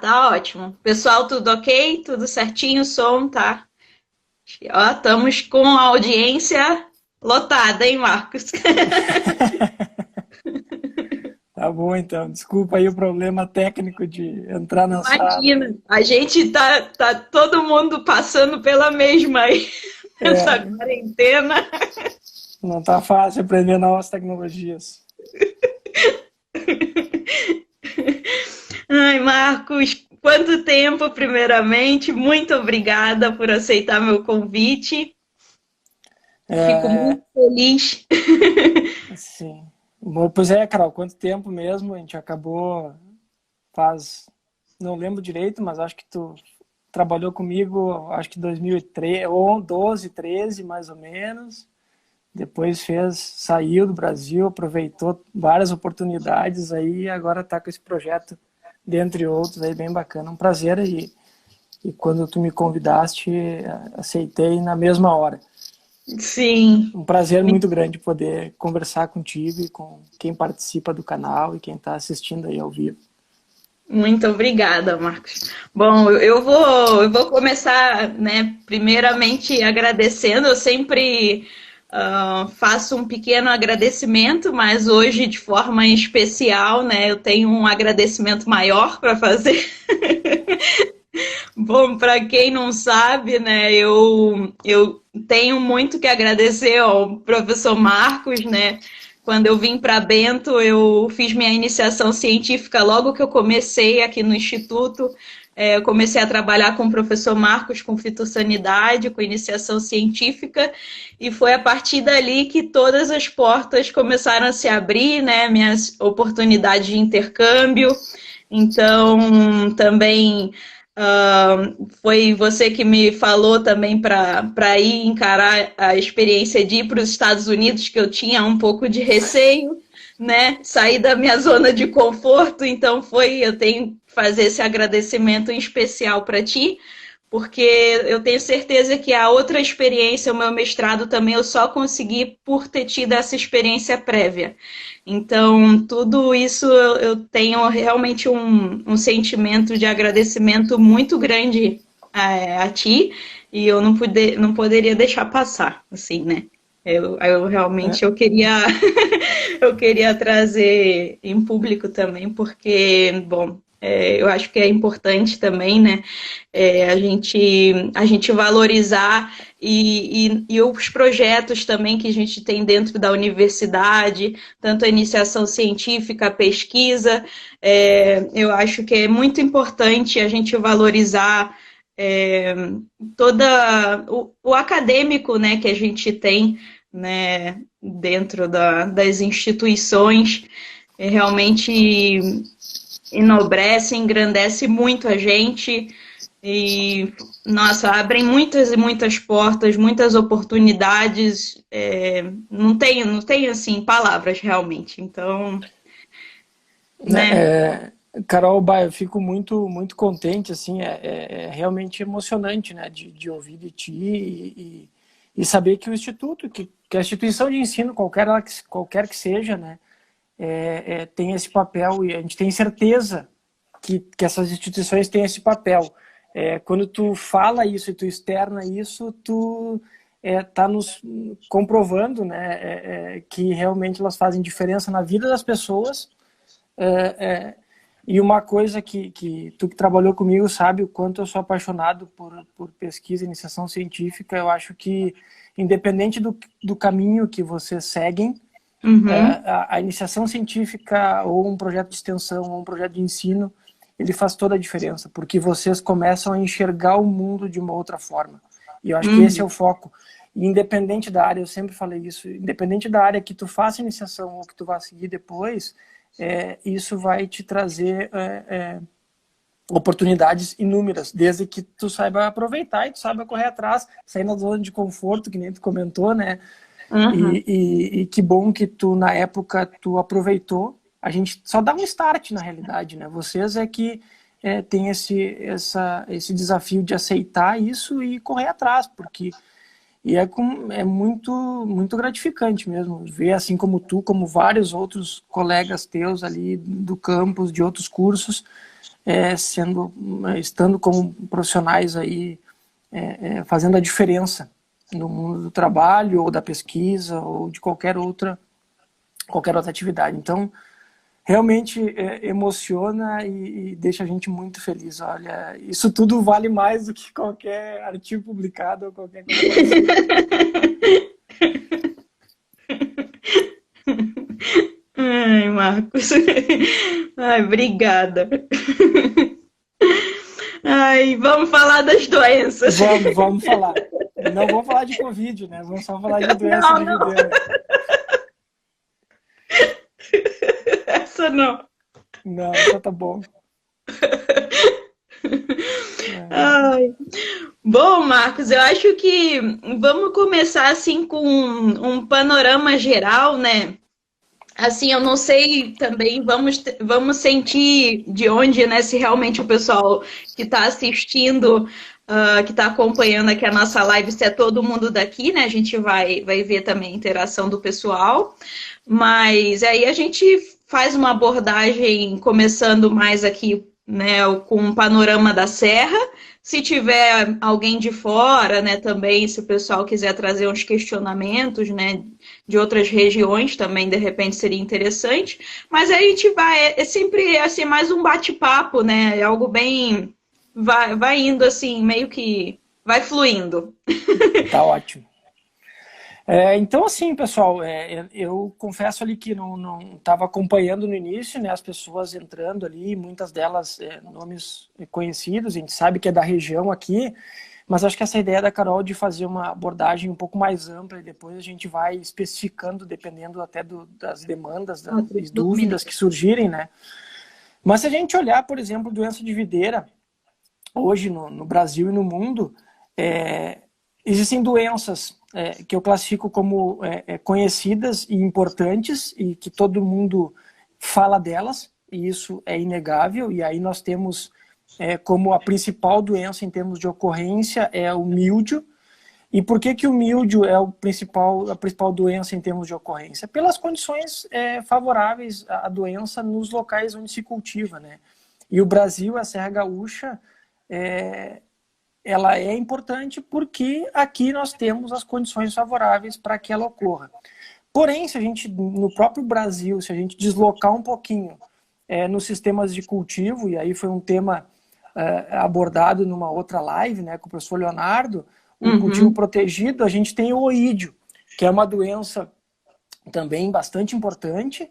Tá ótimo. Pessoal, tudo ok? Tudo certinho? O som tá? Ó, estamos com a audiência lotada, hein, Marcos? Tá bom, então. Desculpa aí o problema técnico de entrar na sala Imagina, aí. a gente tá todo mundo passando pela mesma aí, essa É, quarentena. não tá fácil aprender novas tecnologias. Ai, Marcos, quanto tempo, primeiramente. Muito obrigada por aceitar meu convite. Fico É, muito feliz. sim. Bom, pois é, Carol, quanto tempo mesmo? A gente acabou faz, não lembro direito, mas acho que tu trabalhou comigo, acho que 2013, ou 12, 13, mais ou menos. Depois saiu do Brasil, aproveitou várias oportunidades aí e agora está com esse projeto, dentre outros, aí bem bacana. Um prazer e quando tu me convidaste, aceitei na mesma hora. Sim. Um prazer muito grande poder conversar contigo e com quem participa do canal e quem está assistindo aí ao vivo. Muito obrigada, Marcos. Bom, eu vou começar, né, primeiramente agradecendo. Eu sempre faço um pequeno agradecimento, mas hoje, de forma especial, né, eu tenho um agradecimento maior para fazer. Bom, para quem não sabe, né, eu tenho muito que agradecer ao professor Marcos, né? Quando eu vim para Bento, eu fiz minha iniciação científica logo que eu comecei aqui no Instituto. Eu comecei a trabalhar com o professor Marcos com fitossanidade, com iniciação científica, e foi a partir dali que todas as portas começaram a se abrir, né? Minhas oportunidades de intercâmbio. Então, também foi você que me falou também para ir encarar a experiência de ir para os Estados Unidos, que eu tinha um pouco de receio, né? Sair da minha zona de conforto, então eu tenho que fazer esse agradecimento em especial para ti, porque eu tenho certeza que a outra experiência, o meu mestrado também, eu só consegui por ter tido essa experiência prévia. Então, tudo isso eu tenho realmente um sentimento de agradecimento muito grande a ti, e eu não poderia deixar passar, assim, né? Eu realmente É, eu queria trazer em público também, porque, bom, eu acho que é importante também, né, a gente valorizar e os projetos também que a gente tem dentro da universidade, tanto a iniciação científica, a pesquisa, eu acho que é muito importante a gente valorizar é, toda o acadêmico, né, que a gente tem, né, dentro das instituições, realmente enobrece, engrandece muito a gente e, nossa, abrem muitas e muitas portas, muitas oportunidades. Não tenho, assim, palavras realmente. Então, né, né? Carol, eu fico muito contente, assim, é realmente emocionante, né, de ouvir de ti e saber que o Instituto, que a instituição de ensino, qualquer que seja, né, tem esse papel e a gente tem certeza que essas instituições têm esse papel. Quando tu fala isso e tu externa isso, tu tá nos comprovando, né, que realmente elas fazem diferença na vida das pessoas. É, é, e uma coisa que tu que trabalhou comigo sabe o quanto eu sou apaixonado por pesquisa e iniciação científica. Eu acho que, independente do caminho que vocês seguem, Uhum, a iniciação científica ou um projeto de extensão ou um projeto de ensino, ele faz toda a diferença, porque vocês começam a enxergar o mundo de uma outra forma. E eu acho que esse é uhum, o foco. E independente da área, eu sempre falei isso, independente da área que tu faça iniciação ou que tu vá seguir depois, isso vai te trazer oportunidades inúmeras, desde que tu saiba aproveitar e tu saiba correr atrás, sair da zona de conforto, que nem tu comentou, né? uhum. E que bom que tu, na época, tu aproveitou. A gente só dá um start, na realidade, né? Vocês é que tem esse desafio de aceitar isso e correr atrás, porque é muito gratificante mesmo ver, assim como tu, como vários outros colegas teus ali do campus, de outros cursos, estando como profissionais aí, fazendo a diferença no mundo do trabalho, ou da pesquisa, ou de qualquer outra atividade. Então, realmente emociona e deixa a gente muito feliz. Olha, isso tudo vale mais do que qualquer artigo publicado ou qualquer coisa parecida. Ai, Marcos. Ai, obrigada. Ai, vamos falar das doenças. Vamos falar. Não vamos falar de Covid, né? Vamos só falar de doença de videira. Essa não. Não, essa tá bom. Ai. Bom, Marcos, eu acho que vamos começar assim com um panorama geral, né? Assim, eu não sei também, vamos sentir de onde, né, se realmente o pessoal que está assistindo, que está acompanhando aqui a nossa live, se é todo mundo daqui, né? A gente vai ver também a interação do pessoal. Mas aí a gente faz uma abordagem começando mais aqui, né, com um panorama da Serra. Se tiver alguém de fora, né, também, se o pessoal quiser trazer uns questionamentos, né, de outras regiões, também de repente seria interessante. Mas aí a gente vai, é sempre assim, mais um bate-papo, né, é algo bem, vai indo assim, meio que vai fluindo. Tá ótimo. Então, assim, pessoal, eu confesso ali que não estava acompanhando no início, né, as pessoas entrando ali, muitas delas nomes conhecidos, a gente sabe que é da região aqui, mas acho que essa ideia da Carol de fazer uma abordagem um pouco mais ampla e depois a gente vai especificando, dependendo até das demandas, das dúvidas que surgirem, né? Mas se a gente olhar, por exemplo, doença de videira, hoje no Brasil e no mundo, existem doenças que eu classifico como conhecidas e importantes e que todo mundo fala delas, e isso é inegável, e aí nós temos como a principal doença em termos de ocorrência é o míldio. E por que o míldio é a principal doença em termos de ocorrência? Pelas condições favoráveis à doença nos locais onde se cultiva, né? E o Brasil, a Serra Gaúcha, ela é importante porque aqui nós temos as condições favoráveis para que ela ocorra. Porém, se a gente, no próprio Brasil, se a gente deslocar um pouquinho nos sistemas de cultivo, e aí foi um tema abordado numa outra live, né, com o professor Leonardo, o cultivo protegido, a gente tem o oídio, que é uma doença também bastante importante,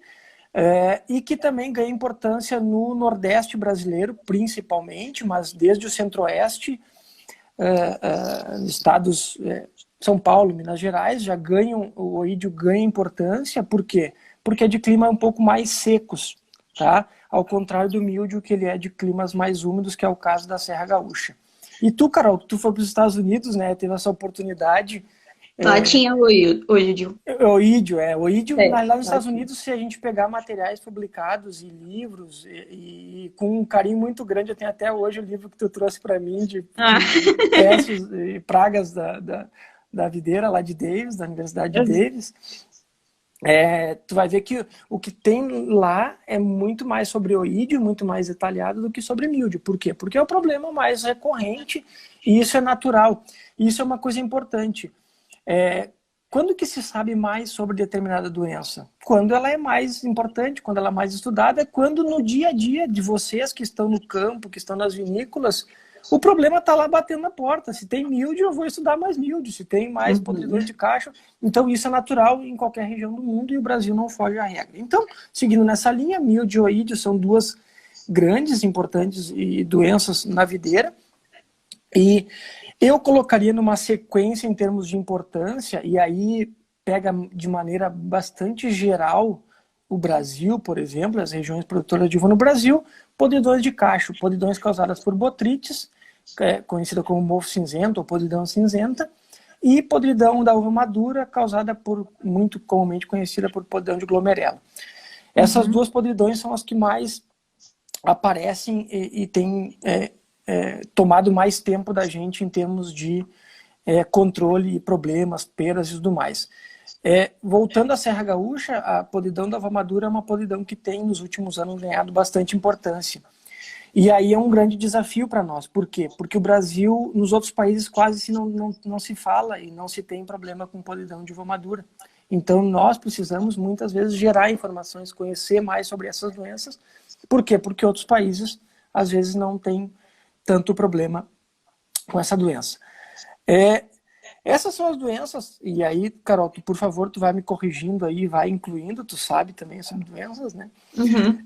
e que também ganha importância no Nordeste brasileiro, principalmente, mas desde o Centro-Oeste, estados São Paulo, Minas Gerais, já ganham, o oídio ganha importância. Por quê? Porque é de clima um pouco mais secos, tá? Ao contrário do míldio, que ele é de climas mais úmidos, que é o caso da Serra Gaúcha. E tu, Carol, tu foi para os Estados Unidos, né? Teve essa oportunidade. Lá tinha oídio. Oídio, lá nos Estados Unidos, se a gente pegar materiais publicados e livros, e com um carinho muito grande, eu tenho até hoje o livro que tu trouxe para mim de pestes e pragas da videira lá de Davis, da Universidade de Davis. Tu vai ver que o que tem lá é muito mais sobre oídio, muito mais detalhado do que sobre míldio. Por quê? Porque é o problema mais recorrente e isso é natural. E isso é uma coisa importante. Quando que se sabe mais sobre determinada doença? Quando ela é mais importante, quando ela é mais estudada, quando no dia a dia de vocês que estão no campo, que estão nas vinícolas, o problema está lá batendo na porta. Se tem míldio, eu vou estudar mais míldio. Se tem mais podridões de cacho. Então isso é natural em qualquer região do mundo e o Brasil não foge à regra. Então, seguindo nessa linha, míldio e oídio são duas grandes, importantes doenças na videira. E eu colocaria numa sequência em termos de importância, e aí pega de maneira bastante geral o Brasil, por exemplo, as regiões produtoras de uva no Brasil, podridões de cacho, podridões causadas por botrites, conhecida como mofo cinzento ou podridão cinzenta, e podridão da uva madura, causada muito comumente conhecida por podridão de glomerela. Essas duas podridões são as que mais aparecem e têm tomado mais tempo da gente em termos de controle, problemas, perdas e tudo mais. Voltando à Serra Gaúcha, a podridão da uva madura é uma podridão que tem nos últimos anos ganhado bastante importância. E aí é um grande desafio para nós. Por quê? Porque o Brasil, nos outros países, quase não se fala e não se tem problema com podridão de vomadura. Então, nós precisamos, muitas vezes, gerar informações, conhecer mais sobre essas doenças. Por quê? Porque outros países, às vezes, não têm tanto problema com essa doença. Essas são as doenças, e aí, Carol, por favor, tu vai me corrigindo aí, vai incluindo, tu sabe também sobre doenças, né? Uhum.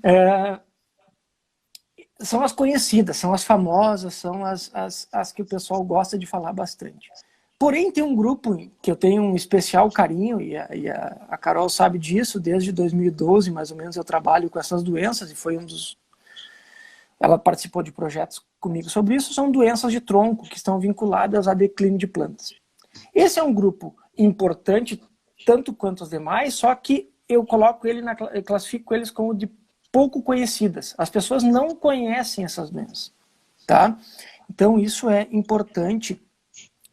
São as conhecidas, são as famosas, são as que o pessoal gosta de falar bastante. Porém, tem um grupo que eu tenho um especial carinho, e a Carol sabe disso, desde 2012, mais ou menos, eu trabalho com essas doenças, e foi ela participou de projetos comigo sobre isso, são doenças de tronco, que estão vinculadas a declínio de plantas. Esse é um grupo importante, tanto quanto os demais, só que eu classifico eles como de pouco conhecidas. As pessoas não conhecem essas doenças, tá? Então isso é importante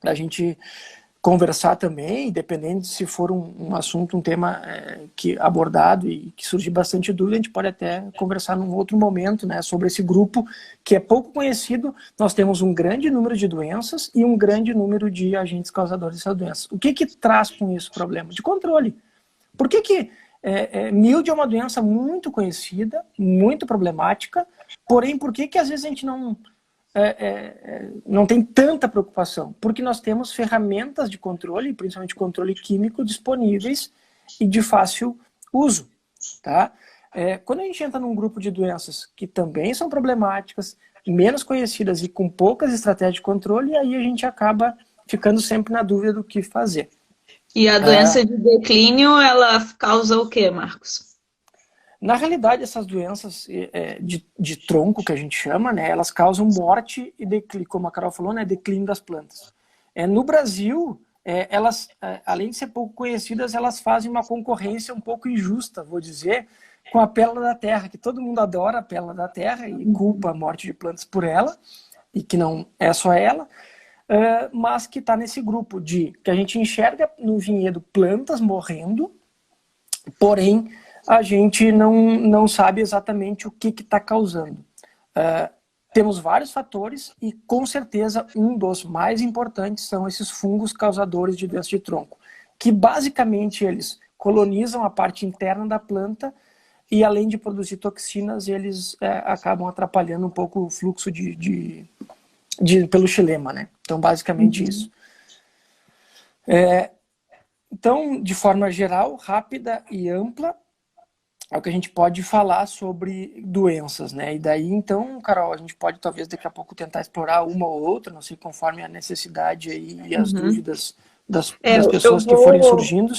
a gente conversar também, dependendo se for um assunto, um tema abordado e que surgir bastante dúvida, a gente pode até conversar num outro momento, né, sobre esse grupo que é pouco conhecido. Nós temos um grande número de doenças e um grande número de agentes causadores dessas doenças. O que traz com isso o problema? De controle. Por que milde é uma doença muito conhecida, muito problemática, porém, por que às vezes a gente não tem tanta preocupação? Porque nós temos ferramentas de controle, principalmente controle químico, disponíveis e de fácil uso, tá? Quando a gente entra num grupo de doenças que também são problemáticas, menos conhecidas e com poucas estratégias de controle, aí a gente acaba ficando sempre na dúvida do que fazer. E a doença de declínio, ela causa o quê, Marcos? Na realidade, essas doenças de tronco, que a gente chama, né, elas causam morte e declínio, como a Carol falou, né, declínio das plantas. No Brasil, elas, além de ser pouco conhecidas, elas fazem uma concorrência um pouco injusta, vou dizer, com a pérola da terra, que todo mundo adora a pérola da terra e culpa a morte de plantas por ela, e que não é só ela, mas que está nesse grupo que a gente enxerga no vinhedo plantas morrendo, porém a gente não sabe exatamente o que está causando. Temos vários fatores e, com certeza, um dos mais importantes são esses fungos causadores de doença de tronco, que basicamente eles colonizam a parte interna da planta e, além de produzir toxinas, eles acabam atrapalhando um pouco o fluxo pelo xilema, né? Então, basicamente isso. Então, de forma geral, rápida e ampla, é o que a gente pode falar sobre doenças, né? E daí, então, Carol, a gente pode talvez daqui a pouco tentar explorar uma ou outra, não sei, conforme a necessidade aí e as dúvidas das pessoas que forem surgindo.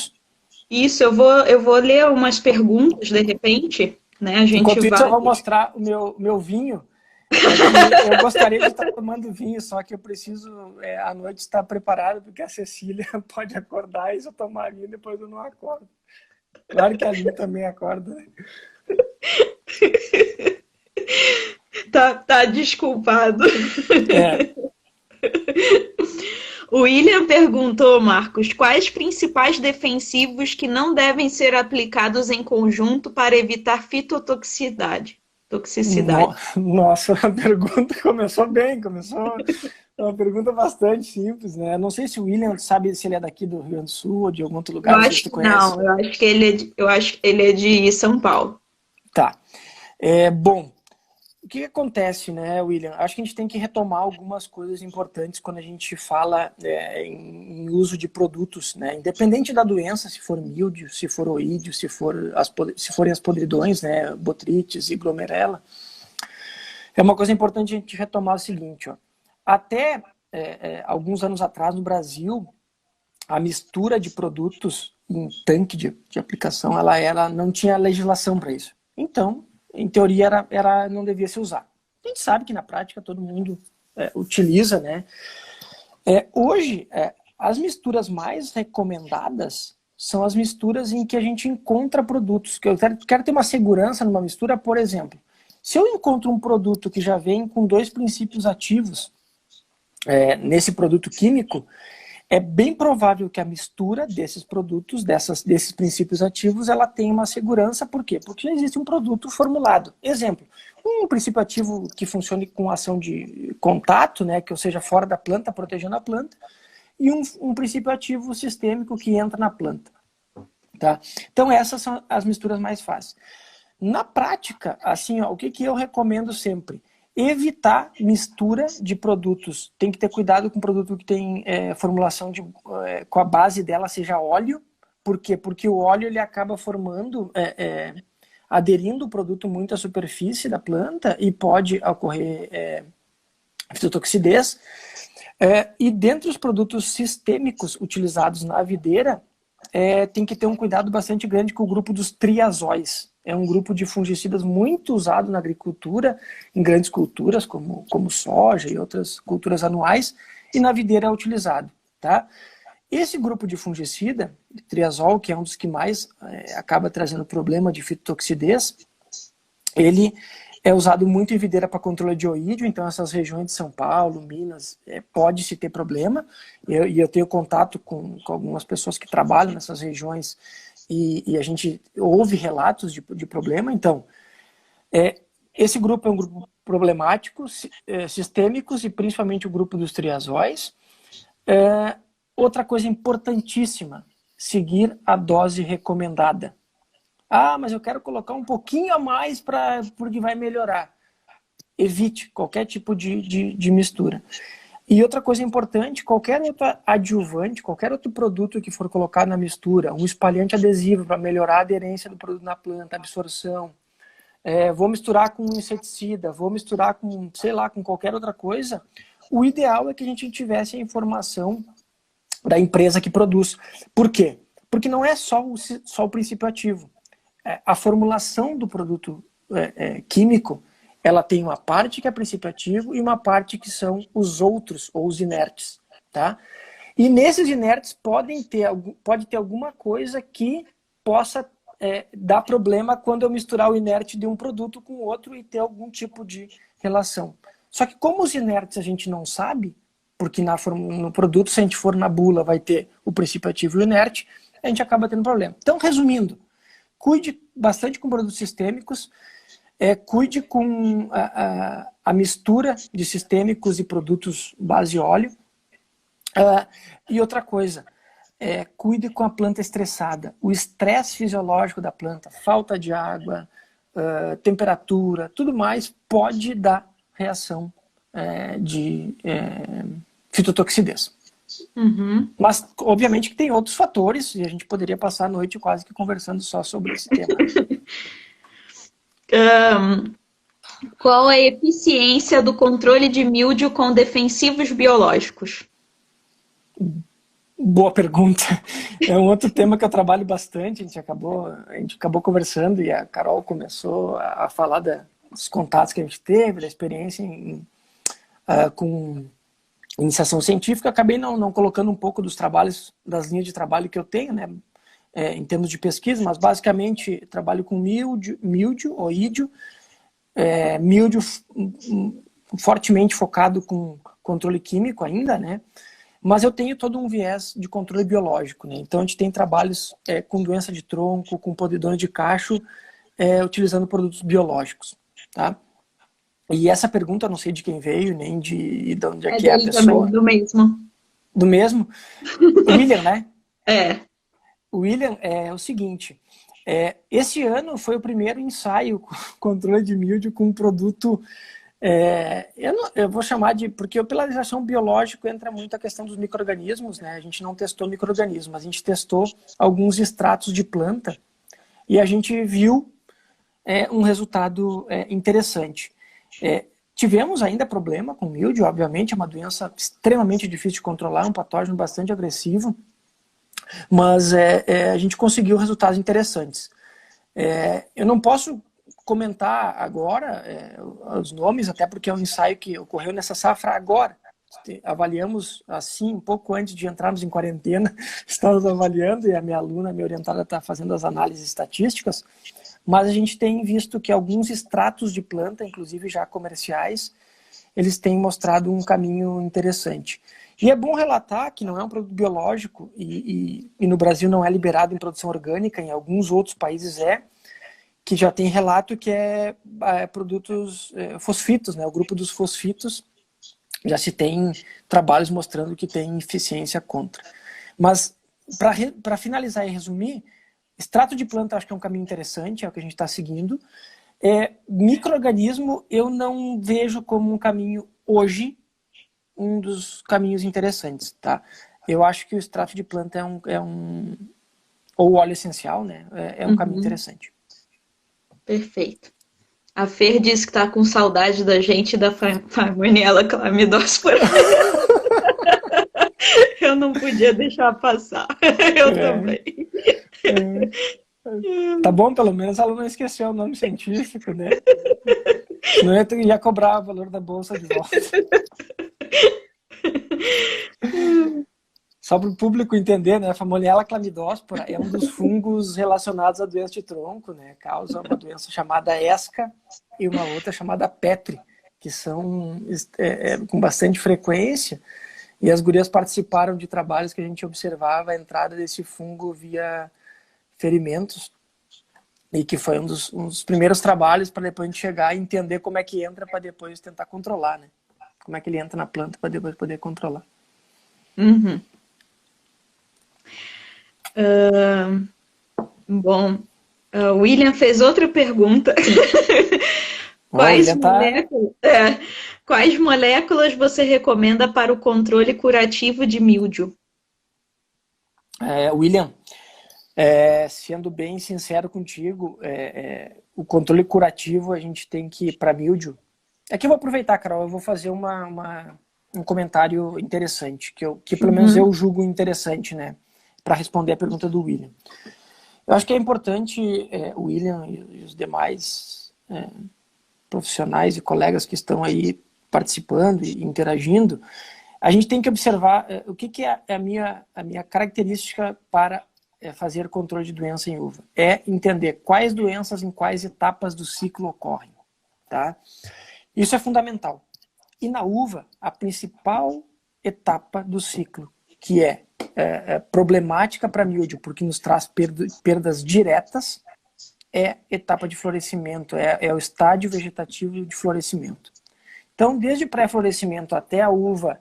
Isso, eu vou ler umas perguntas, de repente, né? A gente Enquanto isso, eu vou mostrar o meu vinho. Eu gostaria de estar tomando vinho, só que eu preciso, à noite, estar preparado, porque a Cecília pode acordar e se eu tomar vinho, depois eu não acordo. Claro que a Ju também acorda, né? Tá desculpado. O William perguntou, Marcos, quais principais defensivos que não devem ser aplicados em conjunto para evitar fitotoxicidade? Nossa, a pergunta começou bem, uma pergunta bastante simples, né? Não sei se o William sabe se ele é daqui do Rio Grande do Sul ou de algum outro lugar. Eu acho que eu acho que ele é de São Paulo. Tá. Bom, o que acontece, né, William? Acho que a gente tem que retomar algumas coisas importantes quando a gente fala em uso de produtos, né? Independente da doença, se for míldio, se for oídio, se forem as podridões, né, botrites e glomerela. É uma coisa importante a gente retomar o seguinte, ó. Até alguns anos atrás, no Brasil, a mistura de produtos em tanque de aplicação, ela não tinha legislação para isso. Então, em teoria, não devia se usar. A gente sabe que na prática todo mundo utiliza, né? Hoje, as misturas mais recomendadas são as misturas em que a gente encontra produtos. Que eu quero ter uma segurança numa mistura, por exemplo. Se eu encontro um produto que já vem com 2 princípios ativos nesse produto químico, é bem provável que a mistura desses produtos, desses princípios ativos, ela tenha uma segurança. Por quê? Porque já existe um produto formulado. Exemplo, um princípio ativo que funcione com ação de contato, né, que ou seja, fora da planta, protegendo a planta, e um princípio ativo sistêmico que entra na planta. Tá? Então essas são as misturas mais fáceis. Na prática, assim, ó, o que eu recomendo sempre? Evitar mistura de produtos. Tem que ter cuidado com produto que tem formulação com a base dela seja óleo. Por quê? Porque o óleo ele acaba formando, aderindo o produto muito à superfície da planta e pode ocorrer fitotoxidez. E dentre os produtos sistêmicos utilizados na videira, tem que ter um cuidado bastante grande com o grupo dos triazóis. É um grupo de fungicidas muito usado na agricultura, em grandes culturas, como soja e outras culturas anuais, e na videira é utilizado. Tá? Esse grupo de fungicida, triazol, que é um dos que mais acaba trazendo problema de fitotoxidez, ele é usado muito em videira para controle de oídio, então essas regiões de São Paulo, Minas, pode-se ter problema, e eu tenho contato com algumas pessoas que trabalham nessas regiões, e a gente ouve relatos de problema. Então, esse grupo é um grupo problemático, sistêmicos, e principalmente o grupo dos triazóis. Outra coisa importantíssima, seguir a dose recomendada. Ah, mas eu quero colocar um pouquinho a mais porque vai melhorar. Evite qualquer tipo de mistura. E outra coisa importante, qualquer outro adjuvante, qualquer outro produto que for colocado na mistura, um espalhante adesivo para melhorar a aderência do produto na planta, absorção, vou misturar com inseticida, vou misturar com, sei lá, com qualquer outra coisa, o ideal é que a gente tivesse a informação da empresa que produz. Por quê? Porque não é só o princípio ativo. A formulação do produto químico, ela tem uma parte que é princípio ativo e uma parte que são os outros, ou os inertes. Tá? E nesses inertes pode ter alguma coisa que possa dar problema quando eu misturar o inerte de um produto com o outro e ter algum tipo de relação. Só que como os inertes a gente não sabe, porque no produto, se a gente for na bula, vai ter o princípio ativo e o inerte, a gente acaba tendo problema. Então, resumindo, cuide bastante com produtos sistêmicos, cuide com a mistura de sistêmicos e produtos base óleo. E outra coisa, cuide com a planta estressada. O estresse fisiológico da planta, falta de água, temperatura, tudo mais pode dar reação de fitotoxidez. Uhum. Mas, obviamente, que tem outros fatores, e a gente poderia passar a noite quase que conversando só sobre esse tema. Qual a eficiência do controle de mildio com defensivos biológicos? Boa pergunta. É um outro tema que eu trabalho bastante. A gente acabou conversando e a Carol começou a falar dos contatos que a gente teve, da experiência com iniciação científica. Acabei não colocando um pouco dos trabalhos, das linhas de trabalho que eu tenho, né, em termos de pesquisa, mas basicamente trabalho com mildio, oídio, mildio fortemente focado com controle químico ainda, né? Mas eu tenho todo um viés de controle biológico, né? Então a gente tem trabalhos com doença de tronco, com podridão de cacho, utilizando produtos biológicos, tá? E essa pergunta eu não sei de quem veio, nem de onde é que é a pessoa. Também, do mesmo. Do mesmo? O William, né? O William é o seguinte, esse ano foi o primeiro ensaio com controle de mildio com um produto, eu vou chamar de, porque pela legislação biológica entra muito a questão dos micro-organismos, né? A gente não testou micro-organismos, a gente testou alguns extratos de planta e a gente viu um resultado interessante. Tivemos ainda problema com mildio, obviamente, é uma doença extremamente difícil de controlar, um patógeno bastante agressivo, mas a gente conseguiu resultados interessantes. Eu não posso comentar agora os nomes, até porque é um ensaio que ocorreu nessa safra agora. Avaliamos assim, um pouco antes de entrarmos em quarentena, estamos avaliando, e a minha aluna, minha orientada, está fazendo as análises estatísticas, mas a gente tem visto que alguns extratos de planta, inclusive já comerciais, eles têm mostrado um caminho interessante. E é bom relatar que não é um produto biológico e no Brasil não é liberado em produção orgânica, em alguns outros países que já tem relato que produtos fosfitos, né? O grupo dos fosfitos já se tem trabalhos mostrando que tem eficiência contra. Mas, para finalizar e resumir, extrato de planta acho que é um caminho interessante, é o que a gente está seguindo. Micro-organismo eu não vejo como um caminho hoje, um dos caminhos interessantes, tá? Eu acho que o extrato de planta ou óleo essencial, né? É um caminho interessante. Perfeito. A Fer disse que tá com saudade da gente e da Farmoniella Chlamydospora. Eu não podia deixar passar. Eu também. Tá bom, pelo menos ela não esqueceu o nome científico, né? Senão ia cobrar o valor da bolsa de volta. Só para o público entender, né? A Farmoniella Chlamydospora é um dos fungos relacionados à doença de tronco, né? Causa uma doença chamada ESCA e uma outra chamada Petri, que são com bastante frequência. E as gurias participaram de trabalhos que a gente observava a entrada desse fungo via ferimentos. E que foi um dos primeiros trabalhos para depois a gente chegar e entender como é que entra para depois tentar controlar, né? Como é que ele entra na planta para depois poder controlar. Uhum. Bom, o William fez outra pergunta. Quais moléculas você recomenda para o controle curativo de míldio? William, sendo bem sincero contigo, o controle curativo a gente tem que ir para míldio. Aqui eu vou aproveitar, Carol, eu vou fazer um comentário interessante, que pelo menos eu julgo interessante, né? Para responder a pergunta do William. Eu acho que é importante o William e os demais profissionais e colegas que estão aí participando e interagindo, a gente tem que observar o que é a minha característica para fazer controle de doença em uva. É entender quais doenças em quais etapas do ciclo ocorrem. Tá? Isso é fundamental. E na uva, a principal etapa do ciclo, que é problemática para míldio, porque nos traz perdas diretas, é etapa de florescimento, é o estádio vegetativo de florescimento. Então, desde pré-florescimento até a uva,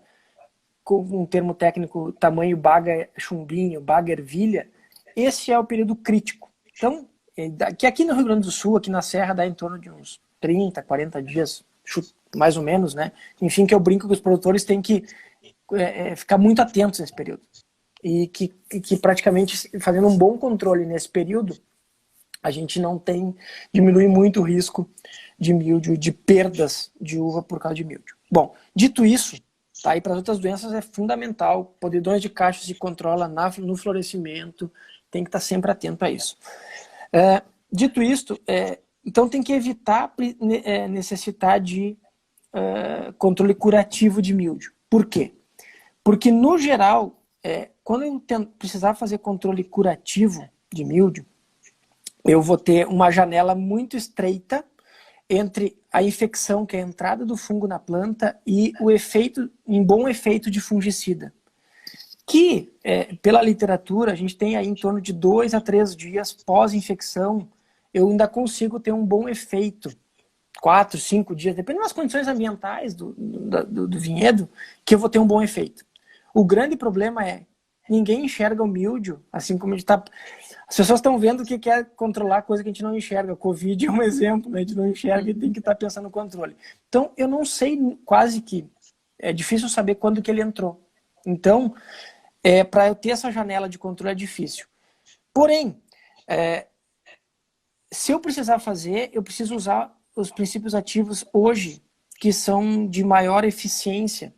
com um termo técnico, tamanho baga chumbinho, baga ervilha, esse é o período crítico. Então, que aqui no Rio Grande do Sul, aqui na Serra, dá em torno de uns 30, 40 dias, mais ou menos, né? Enfim, que eu brinco que os produtores têm que ficar muito atentos nesse período. E que praticamente, fazendo um bom controle nesse período, a gente diminui muito o risco de míldio, de perdas de uva por causa de míldio. Bom, dito isso, tá, e para as outras doenças é fundamental, podridões de cachos se controla no florescimento, tem que estar sempre atento a isso. Dito isso, então tem que evitar necessitar de controle curativo de míldio. Por quê? Porque, no geral, quando eu precisar fazer controle curativo de míldio, eu vou ter uma janela muito estreita entre a infecção, que é a entrada do fungo na planta, e um bom efeito de fungicida. Que, pela literatura, a gente tem aí em torno de 2 a 3 dias pós-infecção, eu ainda consigo ter um bom efeito. 4, 5 dias, dependendo das condições ambientais do vinhedo, que eu vou ter um bom efeito. O grande problema ninguém enxerga o míldio, assim como a gente está... As pessoas estão vendo o que é controlar coisa que a gente não enxerga. Covid é um exemplo, né? A gente não enxerga e tem que estar pensando no controle. Então, eu não sei, quase que... É difícil saber quando que ele entrou. Então, para eu ter essa janela de controle é difícil. Porém, se eu precisar fazer, eu preciso usar os princípios ativos hoje, que são de maior eficiência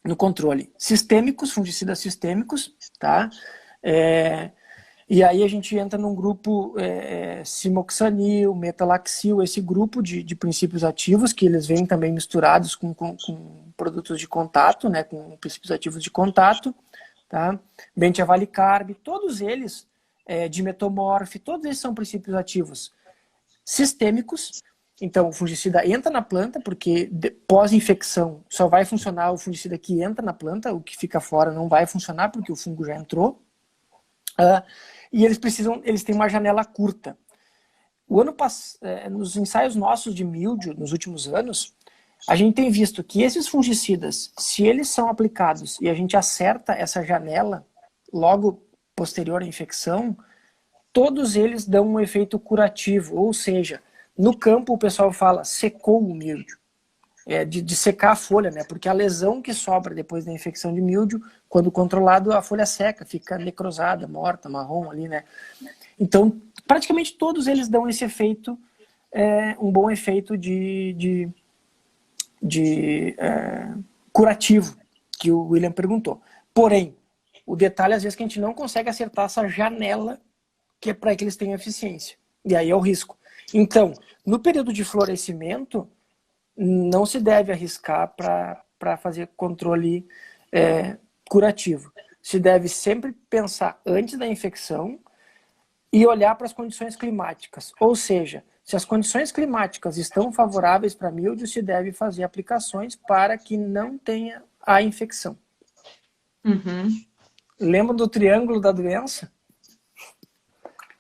no controle. Sistêmicos, fungicidas sistêmicos, tá? E aí a gente entra num grupo simoxanil, metalaxil, esse grupo de princípios ativos, que eles vêm também misturados com produtos de contato, né, com princípios ativos de contato, tá? Bentiavalicarb, todos eles, dimetomorfe, todos eles são princípios ativos sistêmicos Então, o fungicida entra na planta, porque pós-infecção só vai funcionar o fungicida que entra na planta, o que fica fora não vai funcionar, porque o fungo já entrou. E eles têm uma janela curta. Nos ensaios nossos de míldio, nos últimos anos, a gente tem visto que esses fungicidas, se eles são aplicados e a gente acerta essa janela logo posterior à infecção, todos eles dão um efeito curativo, ou seja, no campo o pessoal fala secou o míldio, de secar a folha, né? Porque a lesão que sobra depois da infecção de míldio, quando controlado, a folha seca, fica necrosada, morta, marrom ali, né? Então, praticamente todos eles dão esse efeito, um bom efeito de curativo, que o William perguntou. Porém, o detalhe às vezes que a gente não consegue acertar essa janela que é para que eles tenham eficiência. E aí é o risco. Então, no período de florescimento, não se deve arriscar para fazer controle curativo. Se deve sempre pensar antes da infecção e olhar para as condições climáticas. Ou seja, se as condições climáticas estão favoráveis para míldio, se deve fazer aplicações para que não tenha a infecção. Uhum. Lembra do triângulo da doença?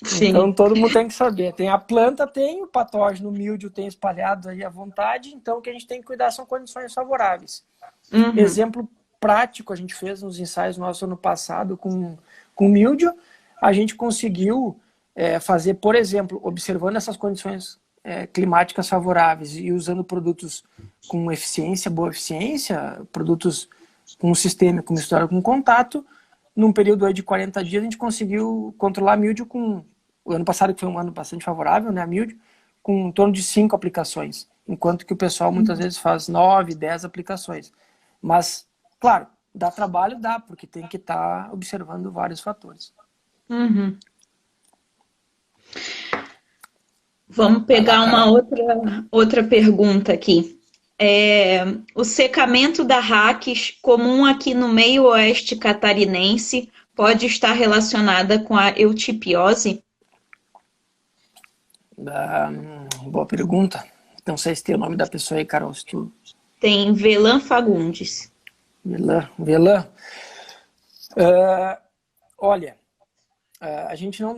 Sim. Então todo mundo tem que saber. Tem a planta, tem o patógeno, o míldio tem espalhado aí à vontade, então o que a gente tem que cuidar são condições favoráveis. Uhum. Exemplo prático, a gente fez nos ensaios nossos ano passado com míldio, a gente conseguiu fazer, por exemplo, observando essas condições climáticas favoráveis e usando produtos com eficiência, boa eficiência, produtos com um sistema misturado com contato, num período aí de 40 dias a gente conseguiu controlar míldio o ano passado, que foi um ano bastante favorável, né, a míldio, com em torno de 5 aplicações, enquanto que o pessoal muitas vezes faz 9, 10 aplicações. Mas, claro, dá trabalho, dá, porque tem que estar observando vários fatores. Uhum. Vamos pegar uma outra pergunta aqui. O secamento da raquis, comum aqui no meio oeste catarinense, pode estar relacionada com a eutipiose? Boa pergunta. Não sei se tem o nome da pessoa aí, Carol. Se tu... Tem Velan Fagundes. Velan. Olha,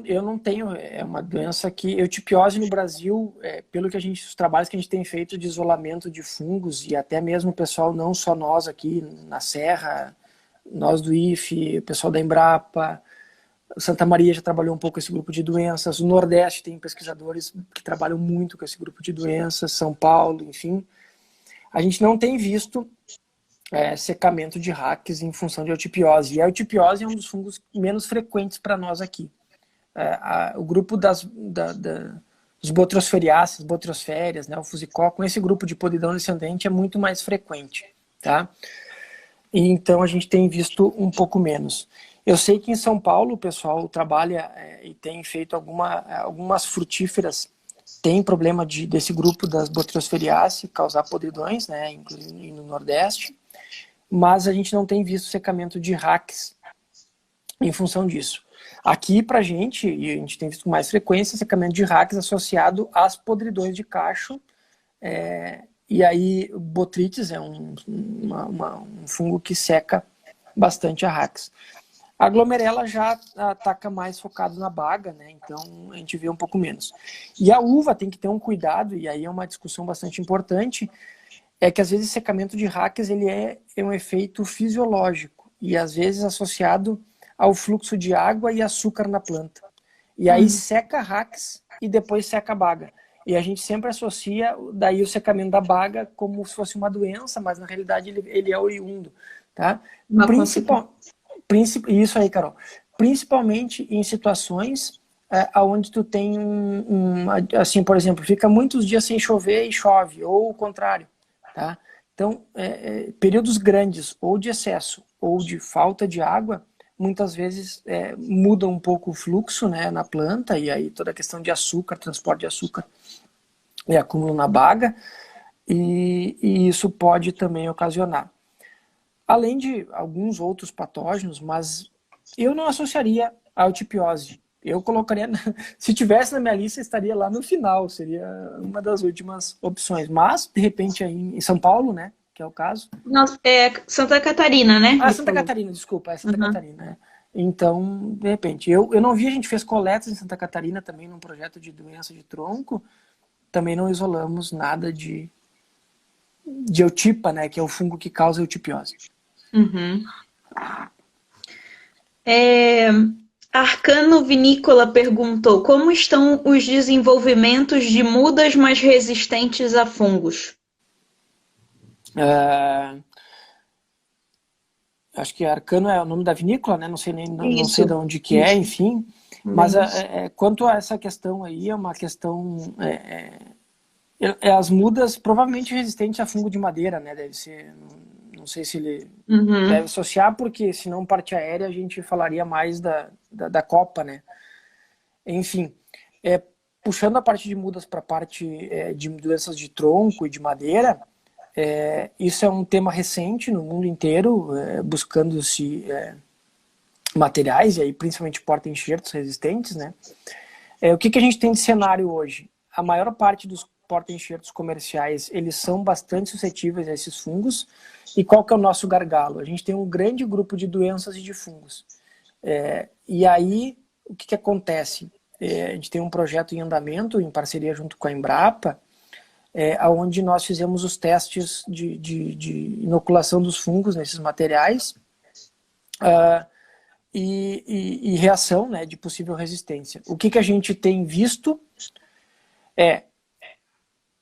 eu não tenho, uma doença que, eutipiose no Brasil, pelo que os trabalhos que a gente tem feito de isolamento de fungos, e até mesmo o pessoal, não só nós aqui na Serra, nós do IFE, o pessoal da Embrapa, Santa Maria já trabalhou um pouco com esse grupo de doenças, o Nordeste tem pesquisadores que trabalham muito com esse grupo de doenças, São Paulo, enfim. A gente não tem visto secamento de raquis em função de eutipiose. E a eutipiose é um dos fungos menos frequentes para nós aqui. O grupo dos botrosferiáceas, botrosférias, né, o fusicócoco, esse grupo de podridão descendente é muito mais frequente. Tá? E então a gente tem visto um pouco menos. Eu sei que em São Paulo o pessoal trabalha e tem feito algumas frutíferas, tem problema desse grupo das botrosferiáceas causar podridões, né, inclusive no Nordeste, mas a gente não tem visto secamento de raquis em função disso. Aqui pra gente, e a gente tem visto com mais frequência, secamento de raquis associado às podridões de cacho, e aí botrites é um fungo que seca bastante a raquis. A glomerela já ataca mais focado na baga, né? Então a gente vê um pouco menos. E a uva tem que ter um cuidado, e aí é uma discussão bastante importante, é que às vezes secamento de raquis ele é um efeito fisiológico, e às vezes associado ao fluxo de água e açúcar na planta. E aí seca a raquis e depois seca a baga. E a gente sempre associa daí o secamento da baga como se fosse uma doença, mas na realidade ele é oriundo. Tá? Isso aí, Carol. Principalmente em situações onde tu tem assim, por exemplo, fica muitos dias sem chover e chove, ou o contrário. Tá? Então, períodos grandes, ou de excesso, ou de falta de água, muitas vezes muda um pouco o fluxo, né, na planta, e aí toda a questão de açúcar, transporte de açúcar e acúmulo na baga, e isso pode também ocasionar. Além de alguns outros patógenos, mas eu não associaria a eutipiose. Eu colocaria, se tivesse na minha lista, estaria lá no final, seria uma das últimas opções. Mas, de repente, aí em São Paulo, né, que é o caso. Nossa, é Santa Catarina, né? Ah, Ele Santa falou. Catarina, desculpa, é Santa Uhum. Catarina. Então, de repente, eu não vi, a gente fez coletas em Santa Catarina também num projeto de doença de tronco, também não isolamos nada de eutipa, né, que é o fungo que causa eutipiose. Uhum. É, Arcano Vinícola perguntou: como estão os desenvolvimentos de mudas mais resistentes a fungos? É, acho que Arcano é o nome da vinícola, né? Não sei nem não sei de Isso, onde que é, isso, enfim. Mas bem isso. quanto a essa questão aí, é uma questão as mudas provavelmente resistentes a fungo de madeira, né? Deve ser, não sei se ele deve Uhum. associar, porque se não parte aérea a gente falaria mais da copa, né? Enfim, puxando a parte de mudas para a parte de doenças de tronco e de madeira, isso é um tema recente no mundo inteiro, buscando-se materiais, e aí principalmente porta-enxertos resistentes, né? O que a gente tem de cenário hoje? A maior parte dos porta-enxertos comerciais, eles são bastante suscetíveis a esses fungos. E qual que é o nosso gargalo? A gente tem um grande grupo de doenças e de fungos. E aí, o que acontece? A gente tem um projeto em andamento, em parceria junto com a Embrapa, onde nós fizemos os testes de inoculação dos fungos nesses materiais e reação, né, de possível resistência. O que a gente tem visto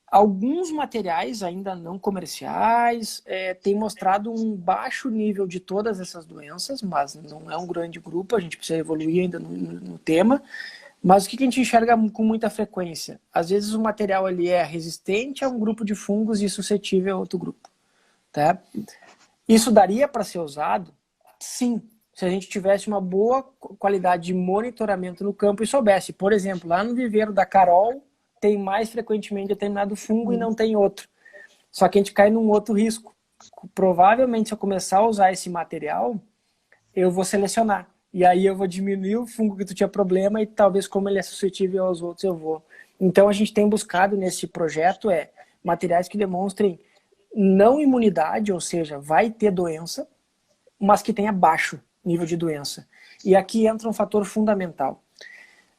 alguns materiais ainda não comerciais têm mostrado um baixo nível de todas essas doenças, mas não é um grande grupo, a gente precisa evoluir ainda no tema. Mas o que a gente enxerga com muita frequência? Às vezes o material ele é resistente a um grupo de fungos e suscetível a outro grupo. Tá? Isso daria para ser usado? Sim, se a gente tivesse uma boa qualidade de monitoramento no campo e soubesse, por exemplo, lá no viveiro da Carol, tem mais frequentemente determinado fungo e não tem outro. Só que a gente cai num outro risco. Provavelmente, se eu começar a usar esse material, eu vou selecionar. E aí eu vou diminuir o fungo que tu tinha problema e talvez como ele é suscetível aos outros, eu vou. Então, a gente tem buscado nesse projeto materiais que demonstrem não imunidade, ou seja, vai ter doença, mas que tenha baixo nível de doença. E aqui entra um fator fundamental.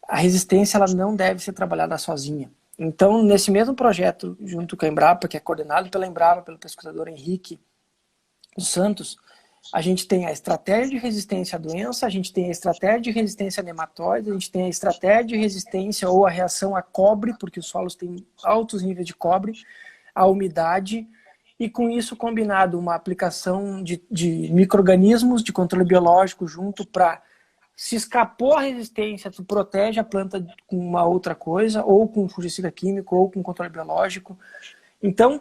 A resistência ela não deve ser trabalhada sozinha. Então, nesse mesmo projeto, junto com a Embrapa, que é coordenado pela Embrapa, pelo pesquisador Henrique dos Santos, a gente tem a estratégia de resistência à doença, a gente tem a estratégia de resistência a nematóides, a gente tem a estratégia de resistência ou a reação a cobre, porque os solos têm altos níveis de cobre, a umidade, e com isso combinado uma aplicação de micro-organismos de controle biológico junto para, se escapou a resistência, tu protege a planta com uma outra coisa, ou com fungicida químico, ou com controle biológico. Então,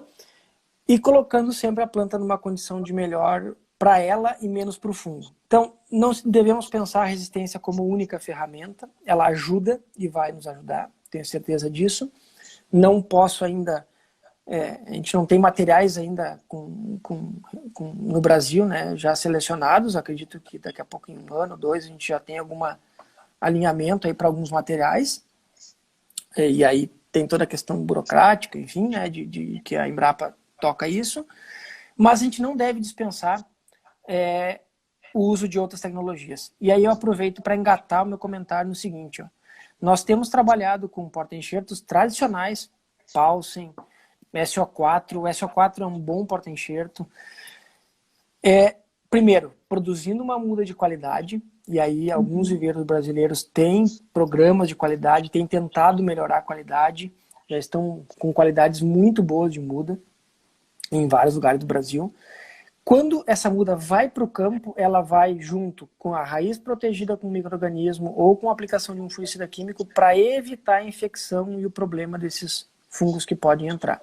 e colocando sempre a planta numa condição de melhor para ela e menos para o fungo. Então, não devemos pensar a resistência como única ferramenta, ela ajuda e vai nos ajudar, tenho certeza disso. Não posso ainda, a gente não tem materiais ainda no Brasil, né, já selecionados, acredito que daqui a pouco, em um ano, dois, a gente já tem algum alinhamento aí para alguns materiais, e aí tem toda a questão burocrática, enfim, né, de que a Embrapa toca isso, mas a gente não deve dispensar o uso de outras tecnologias. E aí eu aproveito para engatar o meu comentário no seguinte, ó. Nós temos trabalhado com porta-enxertos tradicionais, Paulsen, SO4. O SO4 é um bom porta-enxerto. Primeiro, produzindo uma muda de qualidade, e aí alguns viveiros brasileiros têm programas de qualidade, têm tentado melhorar a qualidade, já estão com qualidades muito boas de muda em vários lugares do Brasil. Quando essa muda vai para o campo, ela vai junto com a raiz protegida com um micro-organismo ou com a aplicação de um fungicida químico para evitar a infecção e o problema desses fungos que podem entrar.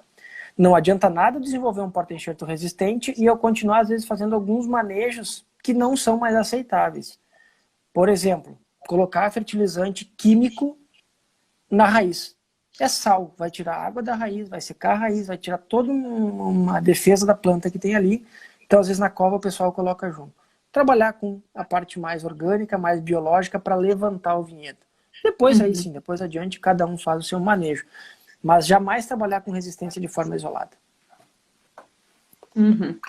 Não adianta nada desenvolver um porta-enxerto resistente e eu continuar, às vezes, fazendo alguns manejos que não são mais aceitáveis. Por exemplo, colocar fertilizante químico na raiz. É sal, vai tirar a água da raiz, vai secar a raiz, vai tirar toda uma defesa da planta que tem ali. Então, às vezes, na cova o pessoal coloca junto. Trabalhar com a parte mais orgânica, mais biológica, para levantar o vinhedo. Depois aí sim, depois adiante, cada um faz o seu manejo. Mas jamais trabalhar com resistência de forma isolada. Uhum.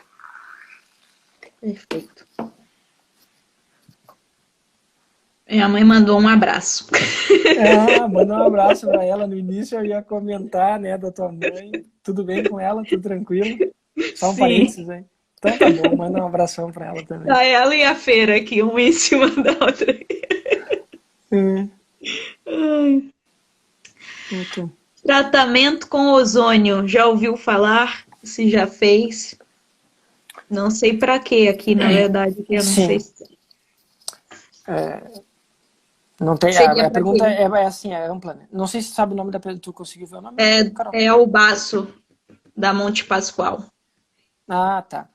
Perfeito. Minha mãe mandou um abraço. Ah, manda um abraço para ela. No início eu ia comentar, né, da tua mãe. Tudo bem com ela? Tudo tranquilo? Só um Sim. parênteses aí. Então tá bom, manda um abração para ela também. Tá ela e a feira aqui, uma em cima da outra. Hum, Ai. ok. Tratamento com ozônio. Já ouviu falar? Se já fez? Não sei para quê aqui, na verdade, que eu não sei Sim, se não tem, seria a para pergunta quê. é assim, é ampla, né? Não sei se sabe o nome da pessoa, tu conseguiu ver o nome, Carol? É o baço da Monte Pascoal. Ah, tá.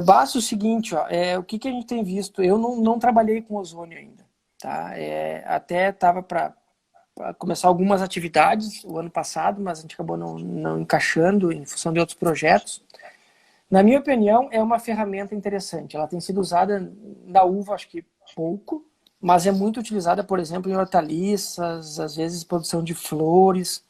Basta o seguinte, ó, o que a gente tem visto, eu não trabalhei com ozônio ainda, tá? Até estava para começar algumas atividades o ano passado, mas a gente acabou não encaixando em função de outros projetos. Na minha opinião, é uma ferramenta interessante. Ela tem sido usada na uva, acho que pouco, mas é muito utilizada, por exemplo, em hortaliças, às vezes produção de flores.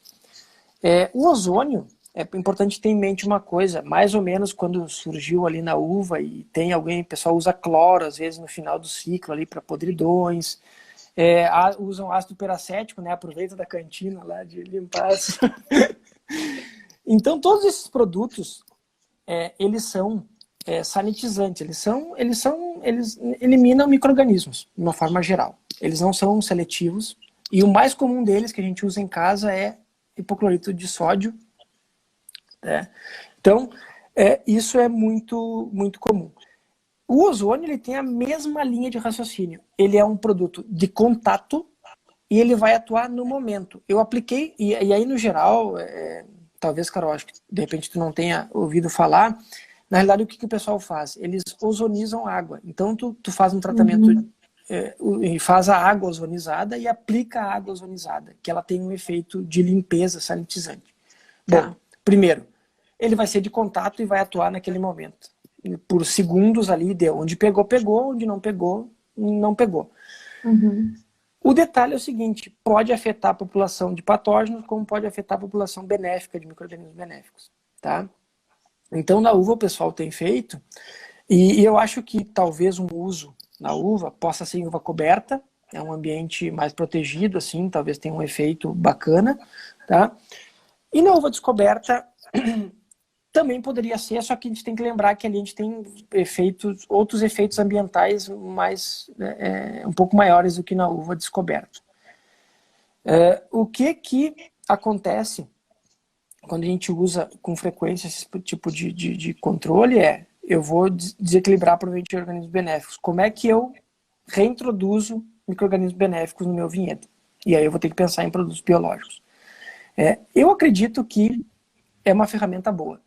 O ozônio, é importante ter em mente uma coisa, mais ou menos quando surgiu ali na uva e tem alguém, o pessoal usa cloro, às vezes no final do ciclo ali para podridões, usam ácido peracético, né? Aproveita da cantina lá de limpar. Então todos esses produtos, eles são sanitizantes, eles eliminam micro-organismos, de uma forma geral. Eles não são seletivos, e o mais comum deles que a gente usa em casa é hipoclorito de sódio. Então, isso é muito, muito comum. O ozônio ele tem a mesma linha de raciocínio. Ele é um produto de contato e ele vai atuar no momento. Eu apliquei, e aí no geral, talvez, Carol, acho que de repente tu não tenha ouvido falar, na realidade o que o pessoal faz? Eles ozonizam água. Então tu faz um tratamento e faz a água ozonizada e aplica a água ozonizada, que ela tem um efeito de limpeza sanitizante. Bom, Tá. primeiro, ele vai ser de contato e vai atuar naquele momento. Por segundos ali, deu. Onde pegou, pegou. Onde não pegou, não pegou. Uhum. O detalhe é o seguinte, pode afetar a população de patógenos, como pode afetar a população benéfica, de micro-organismos benéficos. Tá? Então, na uva o pessoal tem feito, e eu acho que talvez um uso na uva possa ser em uva coberta, é um ambiente mais protegido, assim, talvez tenha um efeito bacana, tá? E na uva descoberta também poderia ser, só que a gente tem que lembrar que ali a gente tem outros efeitos ambientais um pouco maiores do que na uva descoberta. O que acontece quando a gente usa com frequência esse tipo de controle eu vou desequilibrar provavelmente de organismos benéficos. Como é que eu reintroduzo micro-organismos benéficos no meu vinhedo? E aí eu vou ter que pensar em produtos biológicos. Eu acredito que é uma ferramenta boa.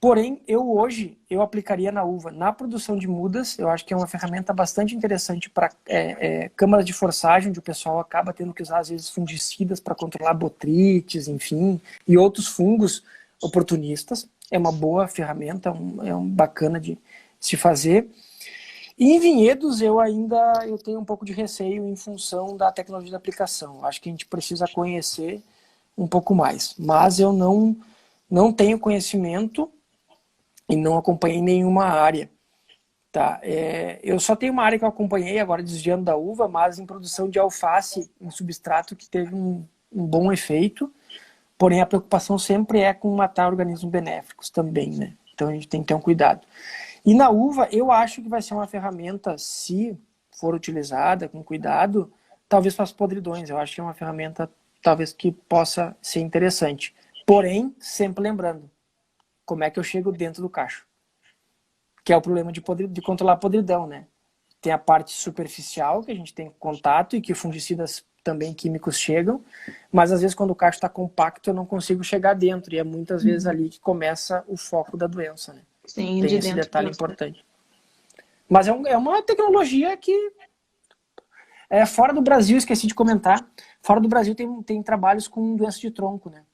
Porém, hoje aplicaria na uva. Na produção de mudas, eu acho que é uma ferramenta bastante interessante para câmaras de forçagem, onde o pessoal acaba tendo que usar, às vezes, fungicidas para controlar botrites, enfim, e outros fungos oportunistas. É uma boa ferramenta, é um bacana de se fazer. E em vinhedos, eu tenho um pouco de receio em função da tecnologia da aplicação. Acho que a gente precisa conhecer um pouco mais. Mas eu não tenho conhecimento e não acompanhei nenhuma área. Tá? Eu só tenho uma área que eu acompanhei, agora desviando da uva, mas em produção de alface em substrato que teve um bom efeito, porém a preocupação sempre é com matar organismos benéficos também, né? Então a gente tem que ter um cuidado. E na uva, eu acho que vai ser uma ferramenta, se for utilizada com cuidado, talvez para as podridões. Eu acho que é uma ferramenta talvez que possa ser interessante. Porém, sempre lembrando, como é que eu chego dentro do cacho? Que é o problema de controlar a podridão, né? Tem a parte superficial, que a gente tem contato e que fungicidas também químicos chegam, mas às vezes quando o cacho está compacto eu não consigo chegar dentro, e é muitas vezes ali que começa o foco da doença, né? Sim, Tem de esse dentro detalhe pra fora. importante. Mas é uma tecnologia que fora do Brasil, esqueci de comentar, fora do Brasil tem trabalhos com doença de tronco, né?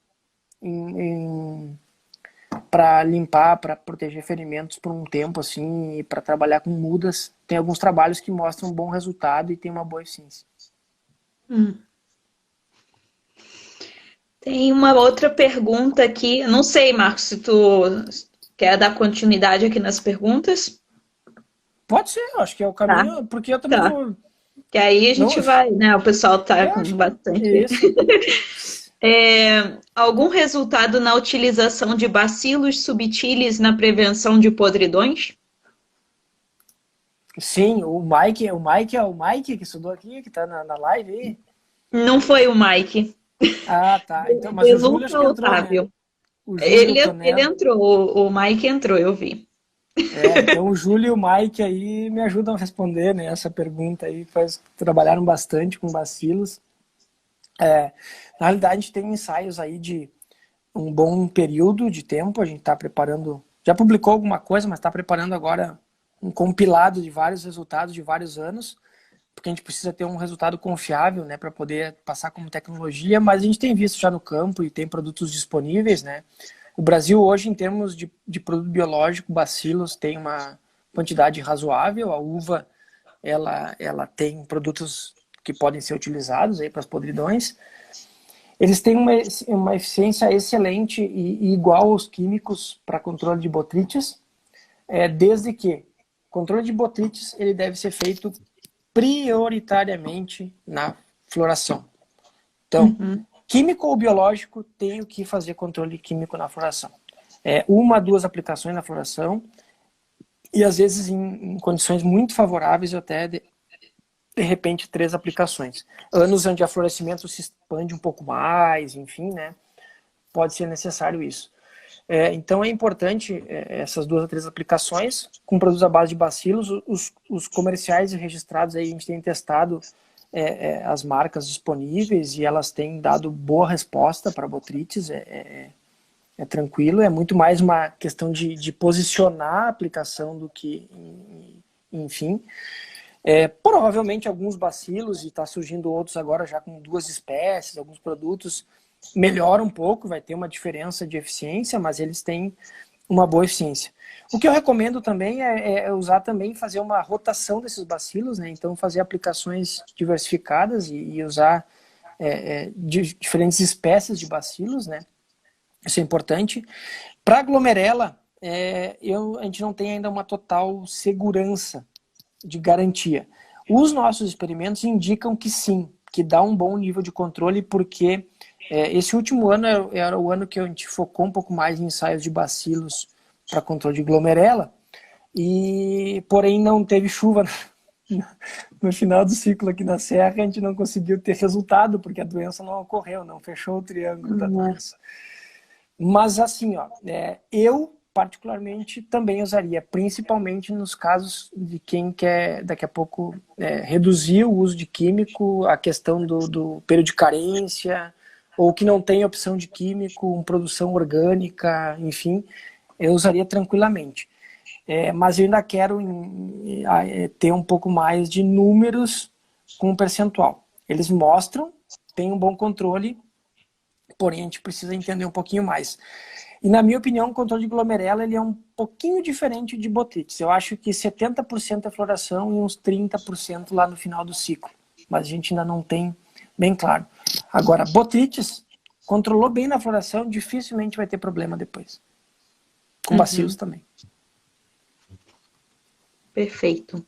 Para limpar, para proteger ferimentos por um tempo, assim, e para trabalhar com mudas. Tem alguns trabalhos que mostram um bom resultado e tem uma boa eficiência. Hum. Tem uma outra pergunta aqui. Eu não sei, Marcos, se tu quer dar continuidade aqui nas perguntas. Pode ser, eu acho que é o Tá, caminho, porque eu também tá. não. Que aí a Não, gente vai, né? O pessoal tá eu com acho que é bastante. isso. Algum resultado na utilização de bacilos subtilis na prevenção de podridões? Sim, o Mike que estudou aqui, que está na live aí. Não foi o Mike. Ah, tá. Então, mas De o Júlio acho Luca que entrou, né? Otávio. O Júlio, o Ele Tonelo. entrou, o Mike entrou, eu vi. Então o Júlio e o Mike aí me ajudam a responder, né, essa pergunta aí, trabalharam bastante com bacilos. Na realidade, a gente tem ensaios aí de um bom período de tempo, a gente está preparando, já publicou alguma coisa, mas está preparando agora um compilado de vários resultados de vários anos, porque a gente precisa ter um resultado confiável, né, para poder passar como tecnologia, mas a gente tem visto já no campo e tem produtos disponíveis, né. O Brasil hoje, em termos de produto biológico, bacilos tem uma quantidade razoável, a uva ela tem produtos que podem ser utilizados aí para as podridões. Eles têm uma eficiência excelente e igual aos químicos para controle de botrites, desde que o controle de botrites ele deve ser feito prioritariamente na floração. Então, Uhum. químico ou biológico, tenho que fazer controle químico na floração. Uma, duas aplicações na floração e às vezes em condições muito favoráveis até de repente 3 aplicações. Anos onde o florescimento se expande um pouco mais, enfim, né? Pode ser necessário isso. Então é importante essas 2 a 3 aplicações com produtos à base de bacilos. Os comerciais registrados aí, a gente tem testado as marcas disponíveis e elas têm dado boa resposta para botrites. É tranquilo, é muito mais uma questão de posicionar a aplicação do que, enfim. Provavelmente alguns bacilos, e está surgindo outros agora já com 2 espécies, alguns produtos melhoram um pouco, vai ter uma diferença de eficiência, mas eles têm uma boa eficiência. O que eu recomendo também é usar também, fazer uma rotação desses bacilos, né? Então fazer aplicações diversificadas e usar diferentes espécies de bacilos, né? Isso é importante. Para a glomerela, a gente não tem ainda uma total segurança de garantia. Os nossos experimentos indicam que sim, que dá um bom nível de controle, porque esse último ano era o ano que a gente focou um pouco mais em ensaios de bacilos para controle de glomerela, porém não teve chuva no final do ciclo aqui na Serra, a gente não conseguiu ter resultado, porque a doença não ocorreu, não fechou o triângulo da doença. Mas assim, eu particularmente também usaria, principalmente nos casos de quem quer daqui a pouco reduzir o uso de químico, a questão do período de carência, ou que não tem opção de químico, uma produção orgânica, enfim, eu usaria tranquilamente. Mas eu ainda quero ter um pouco mais de números com percentual. Eles mostram, tem um bom controle, porém a gente precisa entender um pouquinho mais. E na minha opinião, o controle de glomerela ele é um pouquinho diferente de botrites. Eu acho que 70% é floração e uns 30% lá no final do ciclo. Mas a gente ainda não tem bem claro. Agora, botrites, controlou bem na floração, dificilmente vai ter problema depois. Com bacilos também. Perfeito.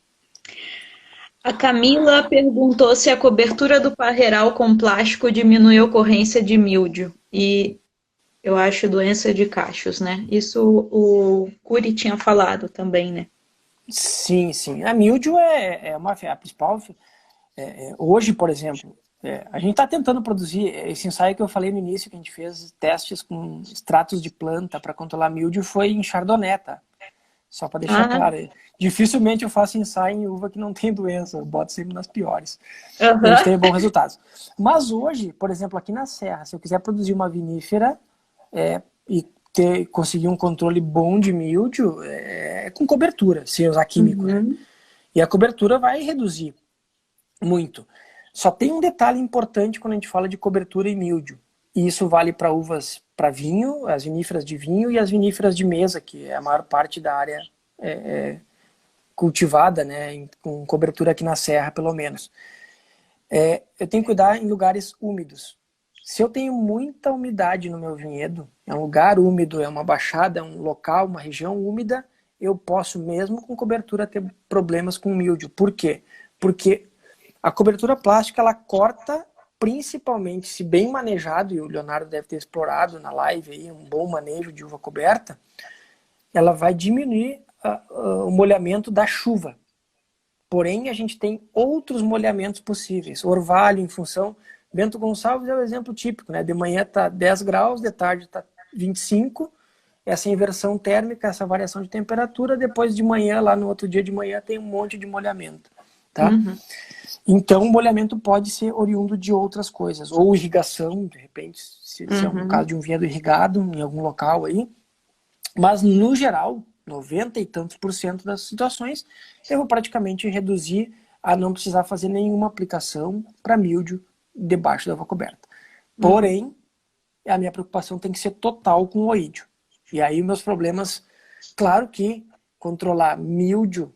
A Camila perguntou se a cobertura do parreiral com plástico diminui a ocorrência de míldio. E eu acho doença de cachos, né? Isso o Curi tinha falado também, né? Sim, sim. A míldio é a principal. Hoje, por exemplo, a gente está tentando produzir esse ensaio que eu falei no início, que a gente fez testes com extratos de planta para controlar míldio, foi em chardonnay, tá? Só para deixar claro. Dificilmente eu faço ensaio em uva que não tem doença, eu boto sempre nas piores. E a gente teve bons resultados. Mas hoje, por exemplo, aqui na Serra, se eu quiser produzir uma vinífera e conseguir um controle bom de míldio, com cobertura, sem usar químico, né? E a cobertura vai reduzir muito. Só tem um detalhe importante quando a gente fala de cobertura e míldio. E isso vale para uvas para vinho, as viníferas de vinho e as viníferas de mesa, que é a maior parte da área cultivada, né, com cobertura aqui na Serra, pelo menos. Eu tenho que cuidar em lugares úmidos. Se eu tenho muita umidade no meu vinhedo, é um lugar úmido, é uma baixada, é um local, uma região úmida, eu posso mesmo com cobertura ter problemas com míldio. Por quê? Porque a cobertura plástica, ela corta, principalmente se bem manejado, e o Leonardo deve ter explorado na live aí, um bom manejo de uva coberta, ela vai diminuir o molhamento da chuva. Porém, a gente tem outros molhamentos possíveis. Orvalho, em função... Bento Gonçalves é o exemplo típico, né? De manhã está 10 graus, de tarde está 25. Essa inversão térmica, essa variação de temperatura, depois de manhã, lá no outro dia de manhã, tem um monte de molhamento. Tá? Uhum. Então, o molhamento pode ser oriundo de outras coisas. Ou irrigação, de repente, se é um caso de um vinhedo irrigado em algum local aí. Mas, no geral, 90 e tantos % das situações, eu vou praticamente reduzir a não precisar fazer nenhuma aplicação para míldio debaixo da uva coberta. Porém, a minha preocupação tem que ser total com o oídio. E aí, meus problemas, claro que controlar míldio,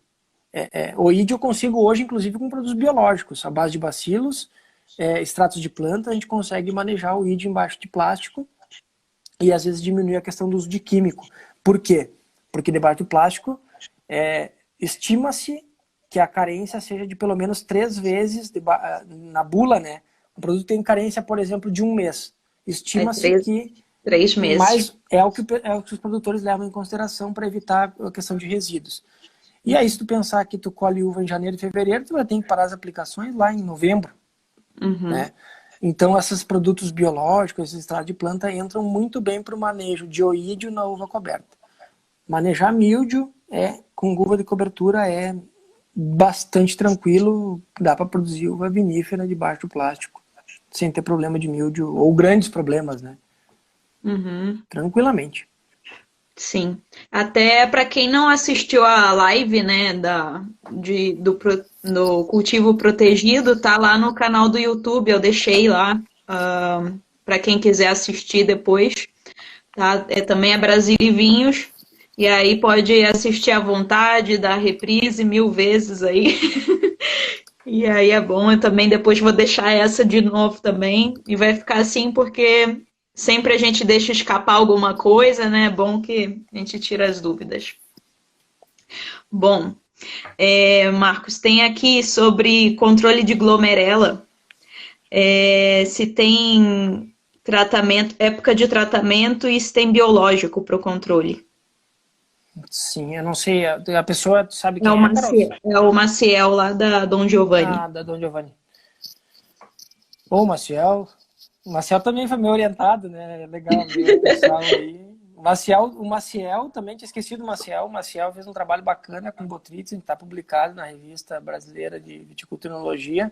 oídio eu consigo hoje, inclusive, com produtos biológicos, à base de bacilos, extratos de planta, a gente consegue manejar o oídio embaixo de plástico e, às vezes, diminuir a questão do uso de químico. Por quê? Porque debaixo do plástico, estima-se que a carência seja de pelo menos 3 vezes, na bula, né? O produto tem carência, por exemplo, de 1 mês. Estima-se que 3 meses. Mas é o que os produtores levam em consideração para evitar a questão de resíduos. E aí, se tu pensar que tu colhe uva em janeiro e fevereiro, tu vai ter que parar as aplicações lá em novembro. Né? Então, esses produtos biológicos, esses extratos de planta, entram muito bem para o manejo de oídio na uva coberta. Manejar míldio com uva de cobertura é bastante tranquilo, dá para produzir uva vinífera debaixo do plástico, sem ter problema de míldio, ou grandes problemas, né? Tranquilamente. Sim. Até para quem não assistiu a live, né, do cultivo protegido, tá lá no canal do YouTube, eu deixei lá para quem quiser assistir depois. Tá? Também é Brasil e Vinhos. E aí pode assistir à vontade, dar reprise 1000 vezes aí. E aí é bom, eu também depois vou deixar essa de novo também. E vai ficar assim porque sempre a gente deixa escapar alguma coisa, né? É bom que a gente tira as dúvidas. Bom, Marcos, tem aqui sobre controle de glomerela. Se tem tratamento, época de tratamento e se tem biológico para o controle. Sim, eu não sei, a pessoa sabe quem É o Maciel lá da Dom Giovanni. Ah, da Dom Giovanni. Bom, o Maciel também foi meu orientado, né? Legal ver o pessoal aí. O Maciel também, tinha esquecido o Maciel. O Maciel fez um trabalho bacana com botrytis, está publicado na Revista Brasileira de Viticultura e Enologia.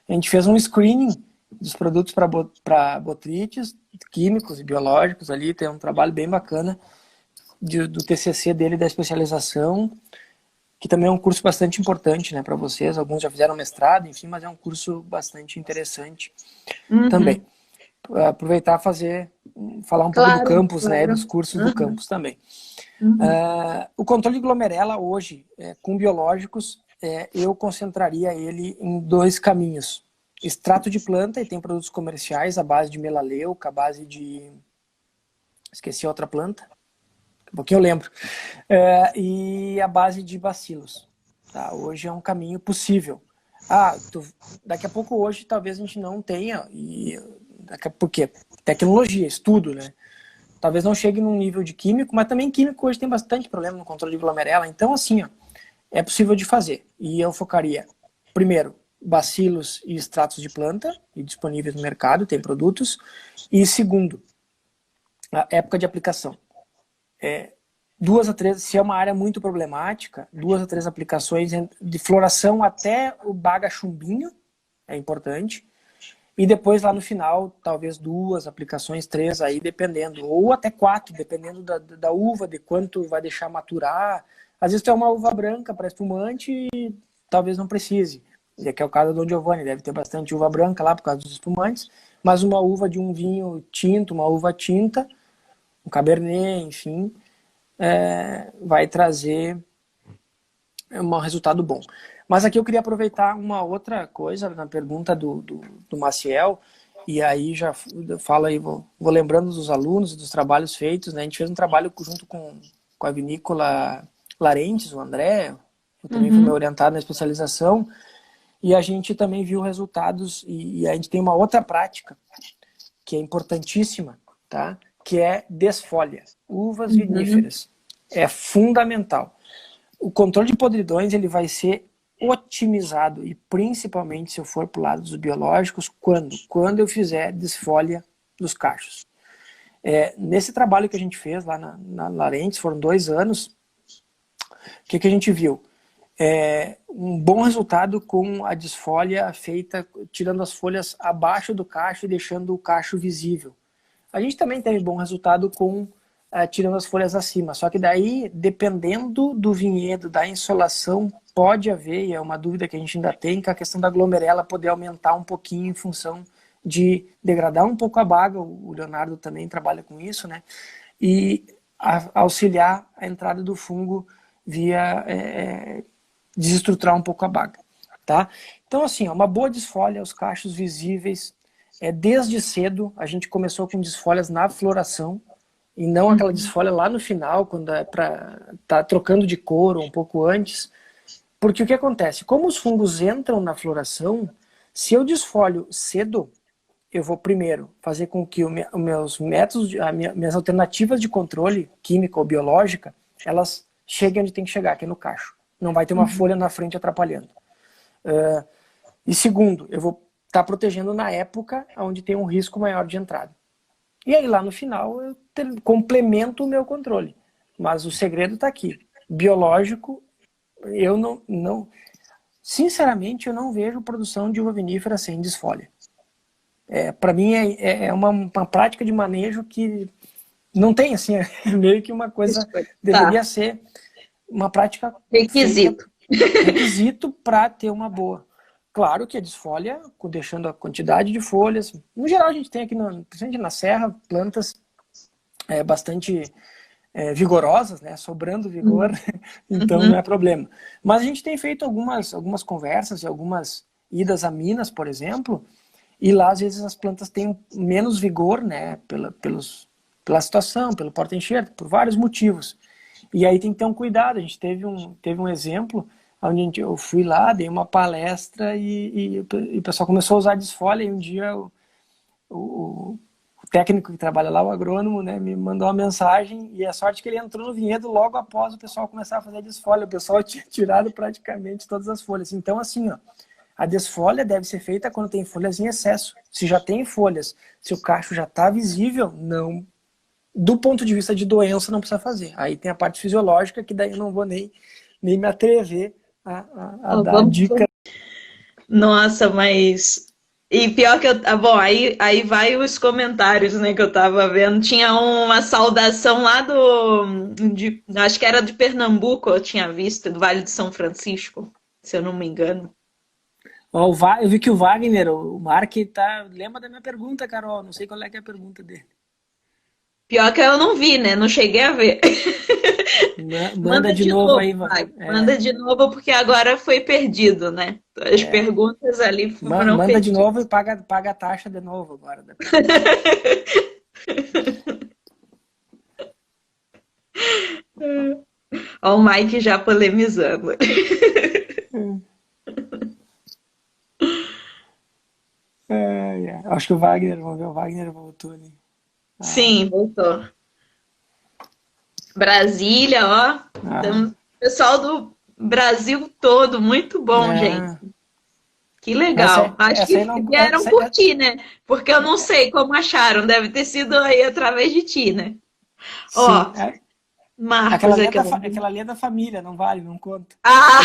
A gente fez um screening dos produtos para botrytis, químicos e biológicos ali, tem um trabalho bem bacana do TCC dele, da especialização, que também é um curso bastante importante, né, para vocês. Alguns já fizeram mestrado, enfim, mas é um curso bastante interessante também. Aproveitar falar um pouco do campus, né, dos cursos do campus também. O controle de glomerela hoje, com biológicos, eu concentraria ele em 2 caminhos. Extrato de planta, e tem produtos comerciais à base de melaleuca, à base de... Esqueci outra planta. Um pouquinho eu lembro. E a base de bacilos. Tá? Hoje é um caminho possível. Daqui a pouco hoje talvez a gente não tenha, por quê? Tecnologia, estudo, né? Talvez não chegue num nível de químico, mas também químico hoje tem bastante problema no controle de glomerela. Então, assim, é possível de fazer. E eu focaria, primeiro, bacilos e extratos de planta, e disponíveis no mercado, tem produtos. E segundo, a época de aplicação. 2 a 3, se é uma área muito problemática, 2 a 3 aplicações de floração até o baga-chumbinho, é importante. E depois lá no final, talvez 2 aplicações, 3 aí, dependendo. Ou até 4, dependendo da uva, de quanto vai deixar maturar. Às vezes tem uma uva branca para espumante e talvez não precise. E aqui é o caso do Dom Giovanni, deve ter bastante uva branca lá por causa dos espumantes. Mas uma uva de um vinho tinto, uma uva tinta, um cabernet, enfim, vai trazer um resultado bom. Mas aqui eu queria aproveitar uma outra coisa na pergunta do Maciel, e aí já falo aí, vou lembrando dos alunos, dos trabalhos feitos, né? A gente fez um trabalho junto com a vinícola Larentes, o André, eu também fui meu orientado na especialização, e a gente também viu resultados, e a gente tem uma outra prática, que é importantíssima, tá? Que é desfolha, uvas viníferas. É fundamental. O controle de podridões ele vai ser otimizado, e principalmente se eu for para o lado dos biológicos, quando eu fizer desfolha dos cachos. Nesse trabalho que a gente fez lá na Larentes, foram 2 anos, o que a gente viu? Um bom resultado com a desfolha feita tirando as folhas abaixo do cacho e deixando o cacho visível. A gente também teve bom resultado com tirando as folhas acima, só que daí, dependendo do vinhedo, da insolação, pode haver, e é uma dúvida que a gente ainda tem, que a questão da glomerela poder aumentar um pouquinho em função de degradar um pouco a baga, o Leonardo também trabalha com isso, né? E auxiliar a entrada do fungo via desestruturar um pouco a baga, tá? Então, assim, uma boa desfolha, os cachos visíveis, desde cedo, a gente começou com desfolhas na floração, e não aquela desfolha lá no final, quando é para tá trocando de cor ou um pouco antes, porque o que acontece? Como os fungos entram na floração, se eu desfolho cedo, eu vou primeiro fazer com que os meus métodos, minhas alternativas de controle química ou biológica, elas cheguem onde tem que chegar, que é no cacho. Não vai ter uma folha na frente atrapalhando. E segundo, eu vou estar protegendo na época onde tem um risco maior de entrada. E aí lá no final eu complemento o meu controle. Mas o segredo está aqui. Biológico, eu não... Sinceramente, eu não vejo produção de uva vinífera sem desfolha. Para mim é uma prática de manejo que não tem, assim, é meio que uma coisa... Deveria ser uma prática Requisito. Requisito para ter uma boa. Claro que a desfolha, deixando a quantidade de folhas. No geral, a gente tem aqui, principalmente na serra, plantas bastante vigorosas, né? Sobrando vigor, então não é problema. Mas a gente tem feito algumas conversas e algumas idas a Minas, por exemplo, e lá às vezes as plantas têm menos vigor, né? Pela situação, pelo porta-enxerto, por vários motivos. E aí tem que ter um cuidado. A gente teve um exemplo onde eu fui lá, dei uma palestra e o pessoal começou a usar desfolha, e um dia o técnico que trabalha lá, o agrônomo, né, me mandou uma mensagem, e a sorte que ele entrou no vinhedo logo após o pessoal começar a fazer desfolha. O pessoal tinha tirado praticamente todas as folhas. Então, assim, ó, a desfolha deve ser feita quando tem folhas em excesso. Se já tem folhas, se o cacho já está visível, não... Do ponto de vista de doença, não precisa fazer. Aí tem a parte fisiológica, que daí eu não vou nem me atrever a dar dica. Nossa, mas... E pior que eu... bom, aí vai os comentários, né, que eu tava vendo. Tinha uma saudação lá acho que era de Pernambuco, eu tinha visto, do Vale de São Francisco, se eu não me engano. Eu vi que o Wagner, o Mark, lembra da minha pergunta, Carol. Não sei qual é que é a pergunta dele. Pior que eu não vi, né? Não cheguei a ver. Manda de novo aí, vai. Manda de novo, porque agora foi perdido, né? As perguntas ali foram manda de perdidas. novo e paga a taxa de novo agora. Ó, o Mike já polemizando. Acho que vamos ver, o Wagner voltou ali. Sim, voltou. Brasília, ó. Pessoal do Brasil todo, muito bom, gente. Que legal. Acho que vieram curtir, né? Porque eu não sei como acharam. Deve ter sido aí através de ti, né? Sim, Ó, Marcos aqui. Aquela ali é da família, não vale, não conta. Ah!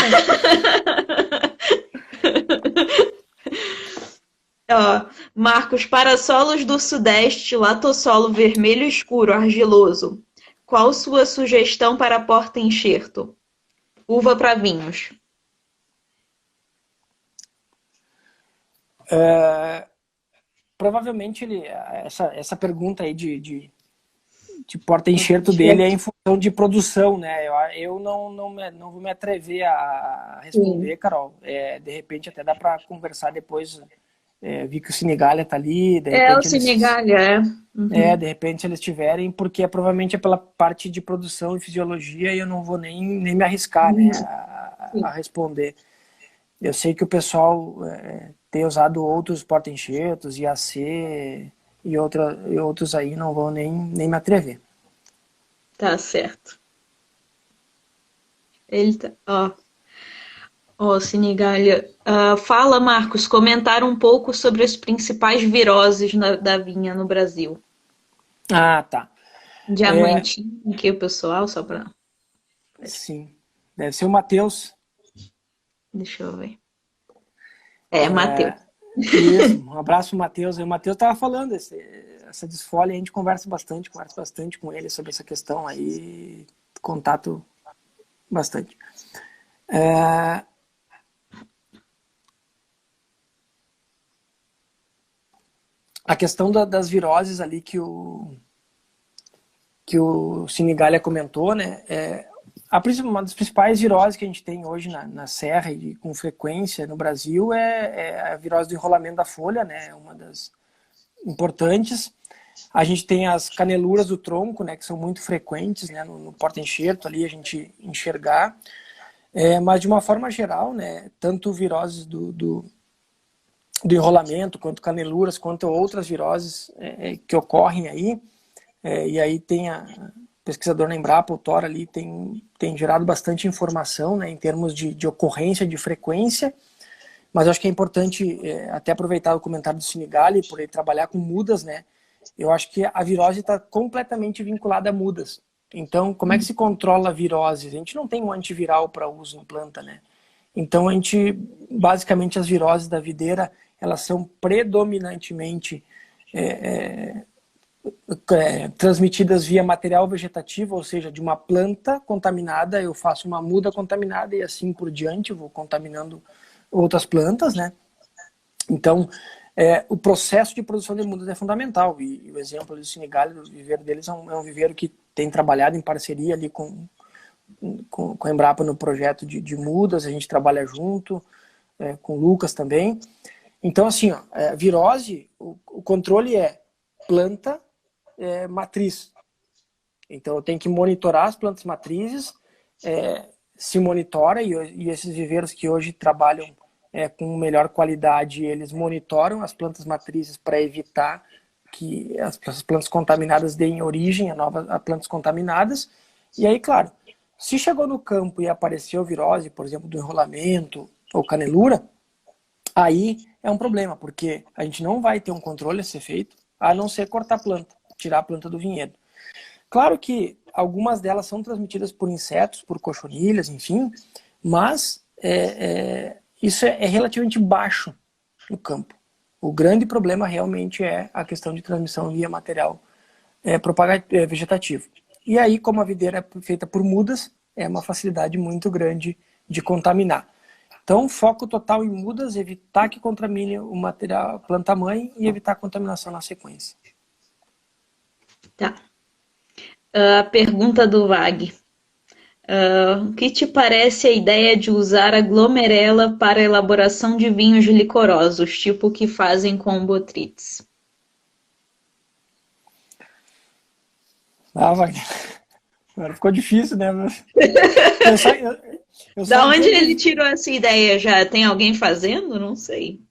Ó, Marcos, para solos do Sudeste, latossolo vermelho escuro, argiloso. Qual sua sugestão para porta-enxerto? Uva para vinhos. Provavelmente essa pergunta aí de porta-enxerto dele é em função de produção, né? Eu não vou me atrever a responder, sim, Carol. De repente até dá para conversar depois. Vi que o Sinigalha tá ali, de repente o Sinigalha, de repente se eles tiverem, porque provavelmente é pela parte de produção e fisiologia e eu não vou nem me arriscar, né, a responder. Eu sei que o pessoal tem usado outros porta-enxertos, IAC e outros aí, não vou nem me atrever. Tá certo. Ele tá, Sinigalha. Fala, Marcos, comentar um pouco sobre as principais viroses da vinha no Brasil. Ah, tá. Diamantinho, que o pessoal, só para... Sim, deve ser o Matheus. Deixa eu ver. Matheus. Isso, um abraço, Matheus. O Matheus estava falando, essa desfolha, a gente conversa bastante com ele sobre essa questão aí, contato bastante. A questão das viroses ali que o Sinigalha comentou, né? Uma das principais viroses que a gente tem hoje na serra e com frequência no Brasil é a virose do enrolamento da folha, né? Uma das importantes. A gente tem as caneluras do tronco, né? Que são muito frequentes, né? No porta-enxerto ali a gente enxergar. Mas de uma forma geral, né? Tanto viroses do enrolamento, quanto caneluras, quanto outras viroses que ocorrem aí. E aí tem a pesquisador na Embrapa, o Thor ali, tem gerado bastante informação, né, em termos de ocorrência, de frequência, mas eu acho que é importante até aproveitar o comentário do Sinigalha, por ele trabalhar com mudas, né, eu acho que a virose está completamente vinculada a mudas. Então, como é que se controla a virose? A gente não tem um antiviral para uso em planta, né? Então, basicamente, as viroses da videira, elas são predominantemente transmitidas via material vegetativo, ou seja, de uma planta contaminada, eu faço uma muda contaminada e assim por diante, eu vou contaminando outras plantas, né? Então, o processo de produção de mudas é fundamental, e o exemplo do Sinigalha, do viveiro deles, é um viveiro que tem trabalhado em parceria ali com a Embrapa no projeto de mudas, a gente trabalha junto, com o Lucas também. Então, assim, virose, o controle é planta, matriz. Então eu tenho que monitorar as plantas matrizes, se monitora, e esses viveiros que hoje trabalham com melhor qualidade, eles monitoram as plantas matrizes para evitar que as plantas contaminadas deem origem a plantas contaminadas. E aí, claro, se chegou no campo e apareceu virose, por exemplo, do enrolamento ou canelura, aí é um problema, porque a gente não vai ter um controle a ser feito, a não ser cortar a planta, tirar a planta do vinhedo. Claro que algumas delas são transmitidas por insetos, por cochonilhas, enfim, mas isso é relativamente baixo no campo. O grande problema realmente é a questão de transmissão via material vegetativo. E aí, como a videira é feita por mudas, é uma facilidade muito grande de contaminar. Então, foco total em mudas, evitar que contamine o material planta-mãe e evitar a contaminação na sequência. Tá. A pergunta do Vag. O que te parece a ideia de usar a glomerela para a elaboração de vinhos licorosos, tipo o que fazem com Botrytis? Wagner. Agora ficou difícil, né? Da onde ele tirou essa ideia? Já tem alguém fazendo? Não sei.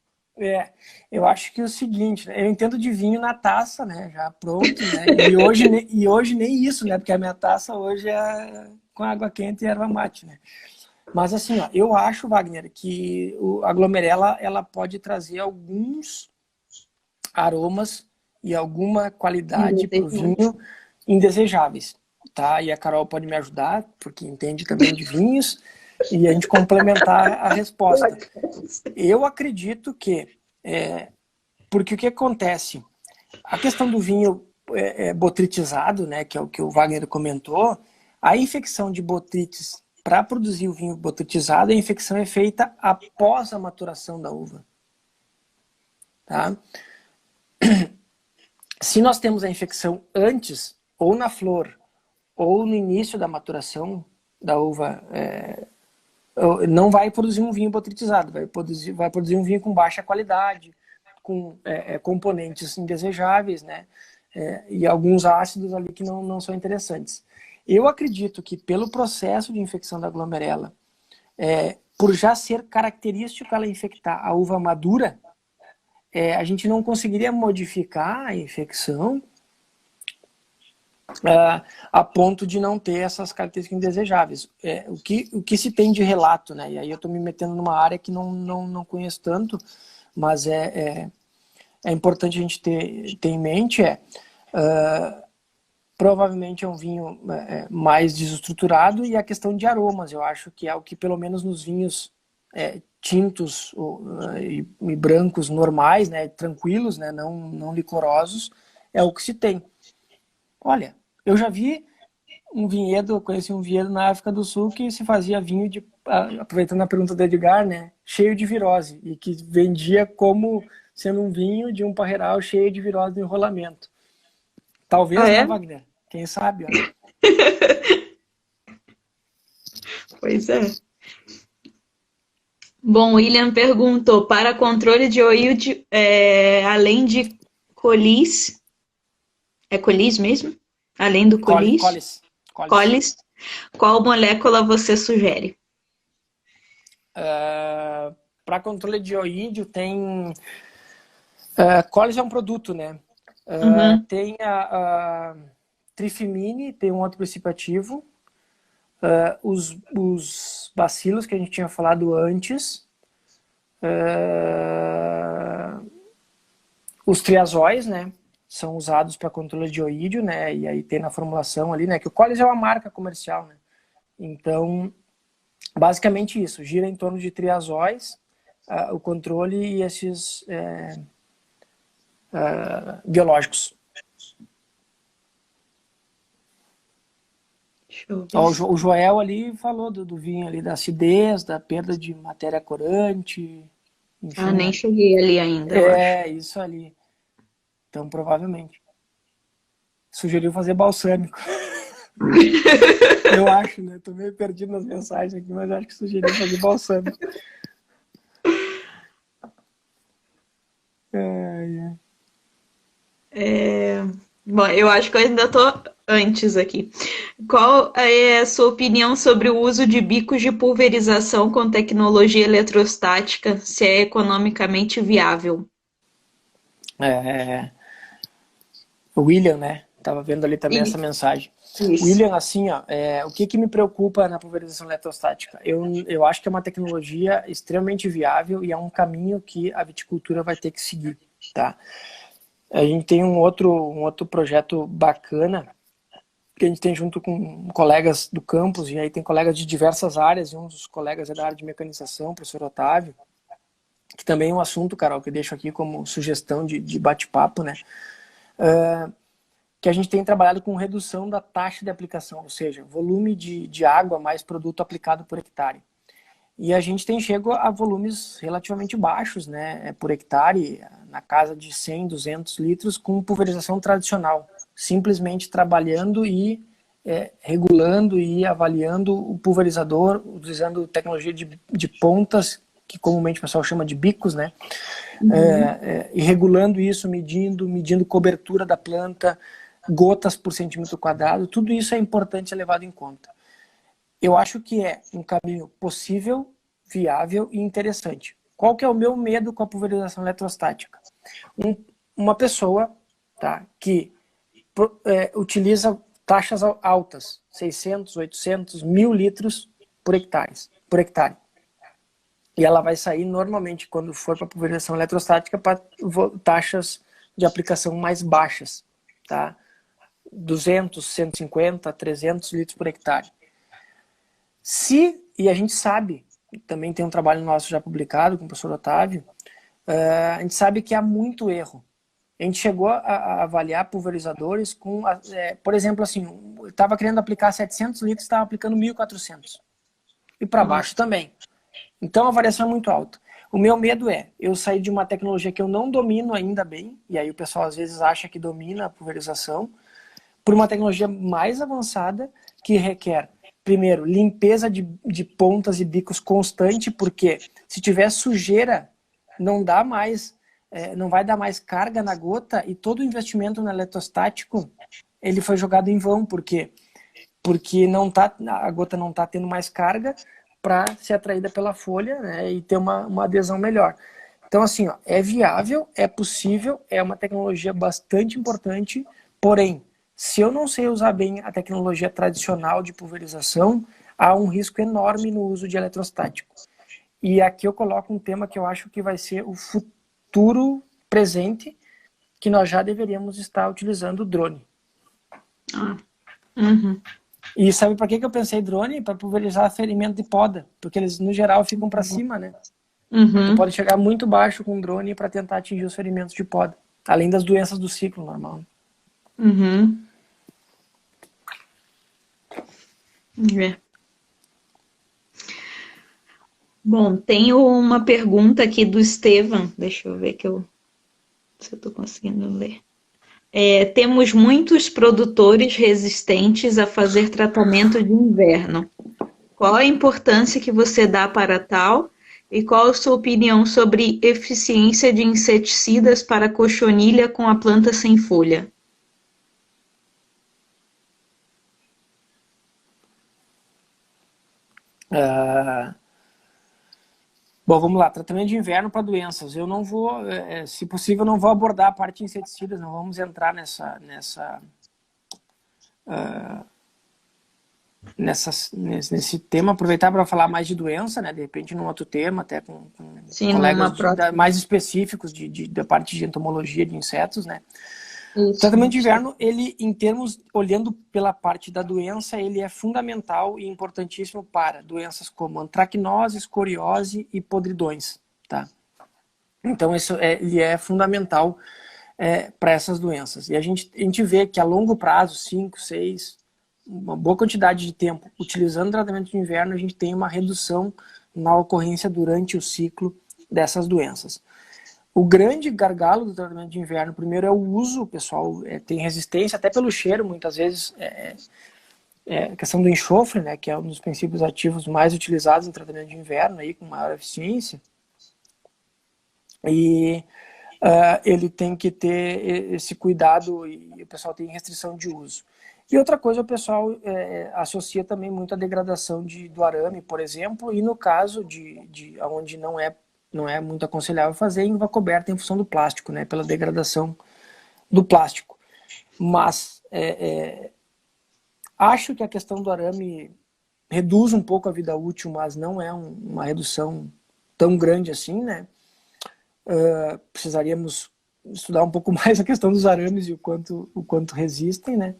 Eu acho que é o seguinte, né? Eu entendo de vinho na taça, né? Já pronto, né? E hoje nem isso, né? Porque a minha taça hoje é com água quente e erva mate, né? Mas assim, ó, eu acho, Wagner, que a glomerela ela pode trazer alguns aromas e alguma qualidade para o vinho indesejáveis, tá? E a Carol pode me ajudar, porque entende também de vinhos, e a gente complementar a resposta. Eu acredito que, porque o que acontece? A questão do vinho botritizado, né, que é o que o Wagner comentou, a infecção de botrites para produzir o vinho botritizado, a infecção é feita após a maturação da uva. Tá? Se nós temos a infecção antes, ou na flor, ou no início da maturação da uva, não vai produzir um vinho botrytizado, vai produzir um vinho com baixa qualidade, com componentes indesejáveis, né? E alguns ácidos ali que não são interessantes. Eu acredito que pelo processo de infecção da glomerela, por já ser característico ela infectar a uva madura, a gente não conseguiria modificar a infecção a ponto de não ter essas características indesejáveis. O que se tem de relato, né? E aí eu estou me metendo numa área que não conheço tanto, mas é importante a gente ter em mente, provavelmente é um vinho mais desestruturado, e a questão de aromas, eu acho que é o que pelo menos nos vinhos tintos e brancos normais, né, tranquilos, né, não licorosos, é o que se tem. Olha, eu já vi conheci um vinhedo na África do Sul que se fazia vinho aproveitando a pergunta do Edgar, né, cheio de virose, e que vendia como sendo um vinho de um parreiral cheio de virose no enrolamento. Talvez, né, Wagner? Quem sabe, ó. Pois é. Bom, o William perguntou, para controle de oído, além de colis, é colis mesmo? Além do colis? Colis. Qual molécula você sugere? Para controle de oídio tem... colis é um produto, né? Tem a trifimine, tem um outro princípio ativo. Os bacilos que a gente tinha falado antes. Os triazóis, né? São usados para controle de oídio, né? E aí tem na formulação ali, né? Que o colis é uma marca comercial, né? Então, basicamente isso. Gira em torno de triazóis, o controle e esses biológicos. O Joel ali falou do vinho ali, da acidez, da perda de matéria corante. Enfim, nem cheguei ali ainda, eu acho. Isso ali. Então, provavelmente. Sugeriu fazer balsâmico. Eu acho, né? Tô meio perdido nas mensagens aqui, mas acho que sugeriu fazer balsâmico. Bom, eu acho que eu ainda tô antes aqui. Qual é a sua opinião sobre o uso de bicos de pulverização com tecnologia eletrostática, se é economicamente viável? O William, né? Tava vendo ali também essa mensagem. Isso. William, assim, ó, o que me preocupa na pulverização eletrostática? Eu acho que é uma tecnologia extremamente viável e é um caminho que a viticultura vai ter que seguir, tá? A gente tem um outro projeto bacana que a gente tem junto com colegas do campus, e aí tem colegas de diversas áreas, e um dos colegas é da área de mecanização, o professor Otávio, que também é um assunto, Carol, que eu deixo aqui como sugestão de bate-papo, né? Que a gente tem trabalhado com redução da taxa de aplicação, ou seja, volume de água mais produto aplicado por hectare. E a gente tem chego a volumes relativamente baixos, né, por hectare, na casa de 100, 200 litros, com pulverização tradicional, simplesmente trabalhando e regulando e avaliando o pulverizador, utilizando tecnologia de pontas, que comumente o pessoal chama de bicos, né, e regulando isso, medindo cobertura da planta, gotas por centímetro quadrado, tudo isso é importante ser levado em conta. Eu acho que é um caminho possível, viável e interessante. Qual que é o meu medo com a pulverização eletrostática? Uma pessoa, tá, que utiliza taxas altas, 600, 800, 1.000 litros por hectare. E ela vai sair normalmente, quando for para pulverização eletrostática, para taxas de aplicação mais baixas, tá? 200, 150, 300 litros por hectare. E a gente sabe, também tem um trabalho nosso já publicado com o professor Otávio, a gente sabe que há muito erro. A gente chegou a avaliar pulverizadores com, por exemplo, assim, estava querendo aplicar 700 litros, estava aplicando 1.400. E para baixo também. Então a variação é muito alta. O meu medo é eu sair de uma tecnologia que eu não domino ainda bem, e aí o pessoal às vezes acha que domina a pulverização, por uma tecnologia mais avançada que requer, primeiro, limpeza de pontas e bicos constante, porque se tiver sujeira, não vai dar mais carga na gota, e todo o investimento no eletrostático ele foi jogado em vão, porque a gota não está tendo mais carga para ser atraída pela folha, né, e ter uma adesão melhor. Então, assim, ó, é viável, é possível, é uma tecnologia bastante importante, porém, se eu não sei usar bem a tecnologia tradicional de pulverização, há um risco enorme no uso de eletrostático. E aqui eu coloco um tema que eu acho que vai ser o futuro presente, que nós já deveríamos estar utilizando o drone. Uhum. E sabe para que eu pensei drone? Para pulverizar ferimento de poda, porque eles, no geral, ficam para cima, né? Uhum. Tu pode chegar muito baixo com o drone para tentar atingir os ferimentos de poda, além das doenças do ciclo normal. Uhum. É. Bom, tenho uma pergunta aqui do Estevam. Deixa eu ver se eu estou conseguindo ler. Temos muitos produtores resistentes a fazer tratamento de inverno. Qual a importância que você dá para tal? E qual a sua opinião sobre eficiência de inseticidas para cochonilha com a planta sem folha? Bom, vamos lá. Tratamento de inverno para doenças. Eu não vou, se possível, não vou abordar a parte de inseticidas. Não vamos entrar nesse tema. Aproveitar para falar mais de doença, né? De repente, num outro tema, até com Sim, colegas mais específicos da parte de entomologia de insetos, né? O tratamento de inverno, ele, em termos, olhando pela parte da doença, ele é fundamental e importantíssimo para doenças como antracnose, escoriose e podridões, tá? Então, ele é fundamental para essas doenças. E a gente vê que a longo prazo, 5, 6, uma boa quantidade de tempo, utilizando o tratamento de inverno, a gente tem uma redução na ocorrência durante o ciclo dessas doenças. O grande gargalo do tratamento de inverno, primeiro, é o uso. O pessoal tem resistência, até pelo cheiro, muitas vezes, a questão do enxofre, né, que é um dos princípios ativos mais utilizados em tratamento de inverno, aí, com maior eficiência. E ele tem que ter esse cuidado, e o pessoal tem restrição de uso. E outra coisa, o pessoal associa também muito a degradação do arame, por exemplo, e no caso de onde não é muito aconselhável fazer em uva coberta em função do plástico, né, pela degradação do plástico. Mas acho que a questão do arame reduz um pouco a vida útil, mas não é uma redução tão grande assim, né? Precisaríamos estudar um pouco mais a questão dos arames e o quanto resistem, né?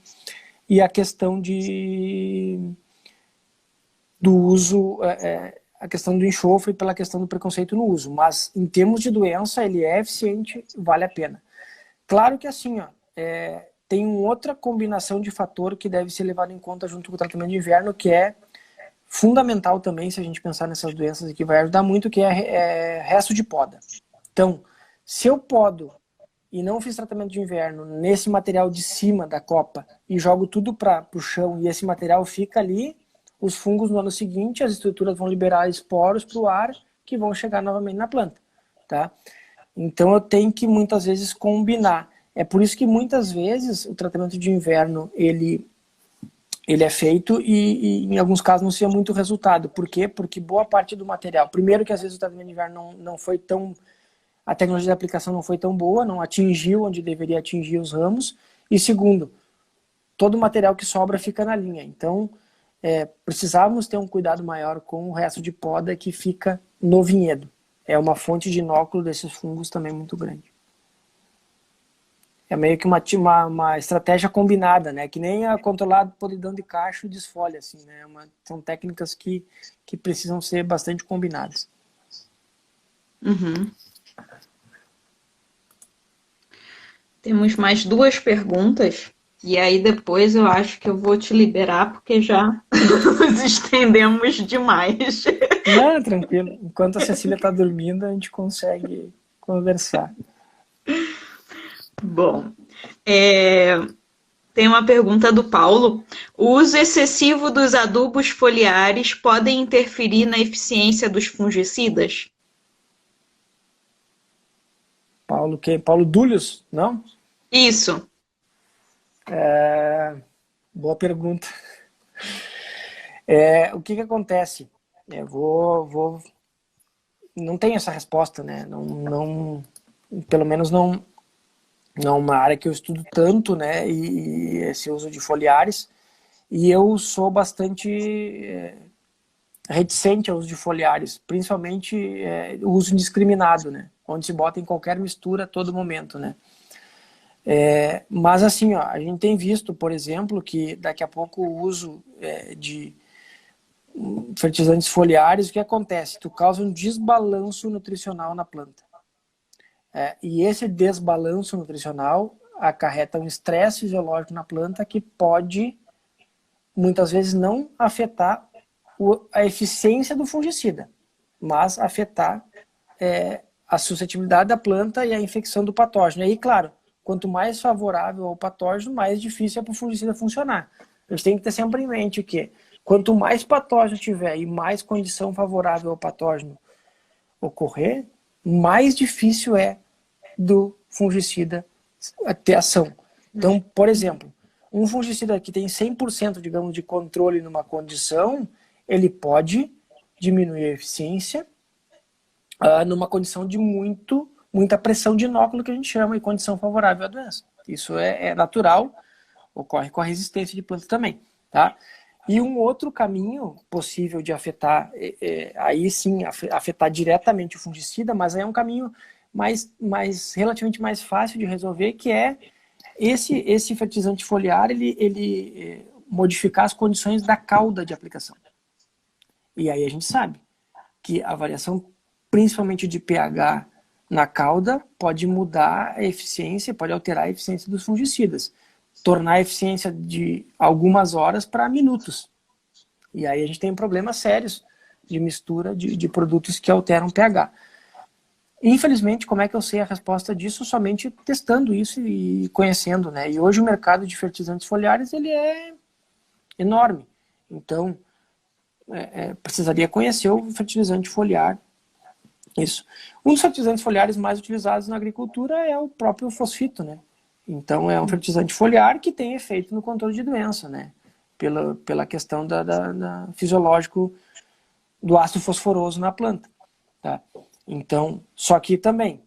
E a questão do uso, a questão do enxofre pela questão do preconceito no uso. Mas, em termos de doença, ele é eficiente, vale a pena. Claro que assim, ó, tem outra combinação de fator que deve ser levado em conta junto com o tratamento de inverno, que é fundamental também, se a gente pensar nessas doenças e que vai ajudar muito, que é resto de poda. Então, se eu podo e não fiz tratamento de inverno nesse material de cima da copa e jogo tudo para o chão e esse material fica ali, os fungos no ano seguinte, as estruturas vão liberar esporos para o ar que vão chegar novamente na planta, tá? Então eu tenho que muitas vezes combinar. É por isso que muitas vezes o tratamento de inverno ele é feito e em alguns casos não se vê muito resultado. Por quê? Porque boa parte do material, primeiro que às vezes o tratamento de inverno não foi tão, a tecnologia de aplicação não foi tão boa, não atingiu onde deveria atingir os ramos, e segundo, todo o material que sobra fica na linha. Então, precisávamos ter um cuidado maior com o resto de poda que fica no vinhedo. É uma fonte de inóculo desses fungos também muito grande. É meio que uma estratégia combinada, né? Que nem a controlada podridão de cacho e desfolha, assim, né? São técnicas que precisam ser bastante combinadas. Uhum. Temos mais 2 perguntas. E aí depois eu acho que eu vou te liberar, porque já nos estendemos demais. Não, tranquilo. Enquanto a Cecília está dormindo, a gente consegue conversar. Bom, Tem uma pergunta do Paulo. O uso excessivo dos adubos foliares podem interferir na eficiência dos fungicidas? Paulo quem? Paulo Dúlios? Não? Isso. Boa pergunta. O que acontece? Não tem essa resposta, né? Pelo menos não é uma área que eu estudo tanto, né? E esse uso de foliares. E eu sou bastante reticente ao uso de foliares, principalmente o uso indiscriminado, né? Onde se bota em qualquer mistura a todo momento, né? Mas assim, ó, a gente tem visto, por exemplo, que daqui a pouco o uso de fertilizantes foliares, o que acontece? Tu causa um desbalanço nutricional na planta. E esse desbalanço nutricional acarreta um estresse fisiológico na planta que pode, muitas vezes, não afetar a eficiência do fungicida, mas afetar a suscetibilidade da planta e a infecção do patógeno. E aí, claro, quanto mais favorável ao patógeno, mais difícil é para o fungicida funcionar. A gente tem que ter sempre em mente que quanto mais patógeno tiver e mais condição favorável ao patógeno ocorrer, mais difícil é do fungicida ter ação. Então, por exemplo, um fungicida que tem 100%, digamos, de controle numa condição, ele pode diminuir a eficiência numa condição de muita pressão de inóculo, que a gente chama, e condição favorável à doença. Isso é natural, ocorre com a resistência de planta também, tá? E um outro caminho possível de afetar, aí sim, afetar diretamente o fungicida, mas aí é um caminho relativamente mais fácil de resolver, que é esse fertilizante foliar, ele modificar as condições da cauda de aplicação. E aí a gente sabe que a variação, principalmente de pH na cauda, pode mudar a eficiência, pode alterar a eficiência dos fungicidas, tornar a eficiência de algumas horas para minutos. E aí a gente tem problemas sérios de mistura de produtos que alteram pH. Infelizmente, como é que eu sei a resposta disso? Somente testando isso e conhecendo, né? E hoje o mercado de fertilizantes foliares, ele é enorme. Então, precisaria conhecer o fertilizante foliar. Isso. Um dos fertilizantes foliares mais utilizados na agricultura é o próprio fosfito, né? Então, é um fertilizante foliar que tem efeito no controle de doença, né? Pela questão da fisiológico do ácido fosforoso na planta, tá? Então, só que também,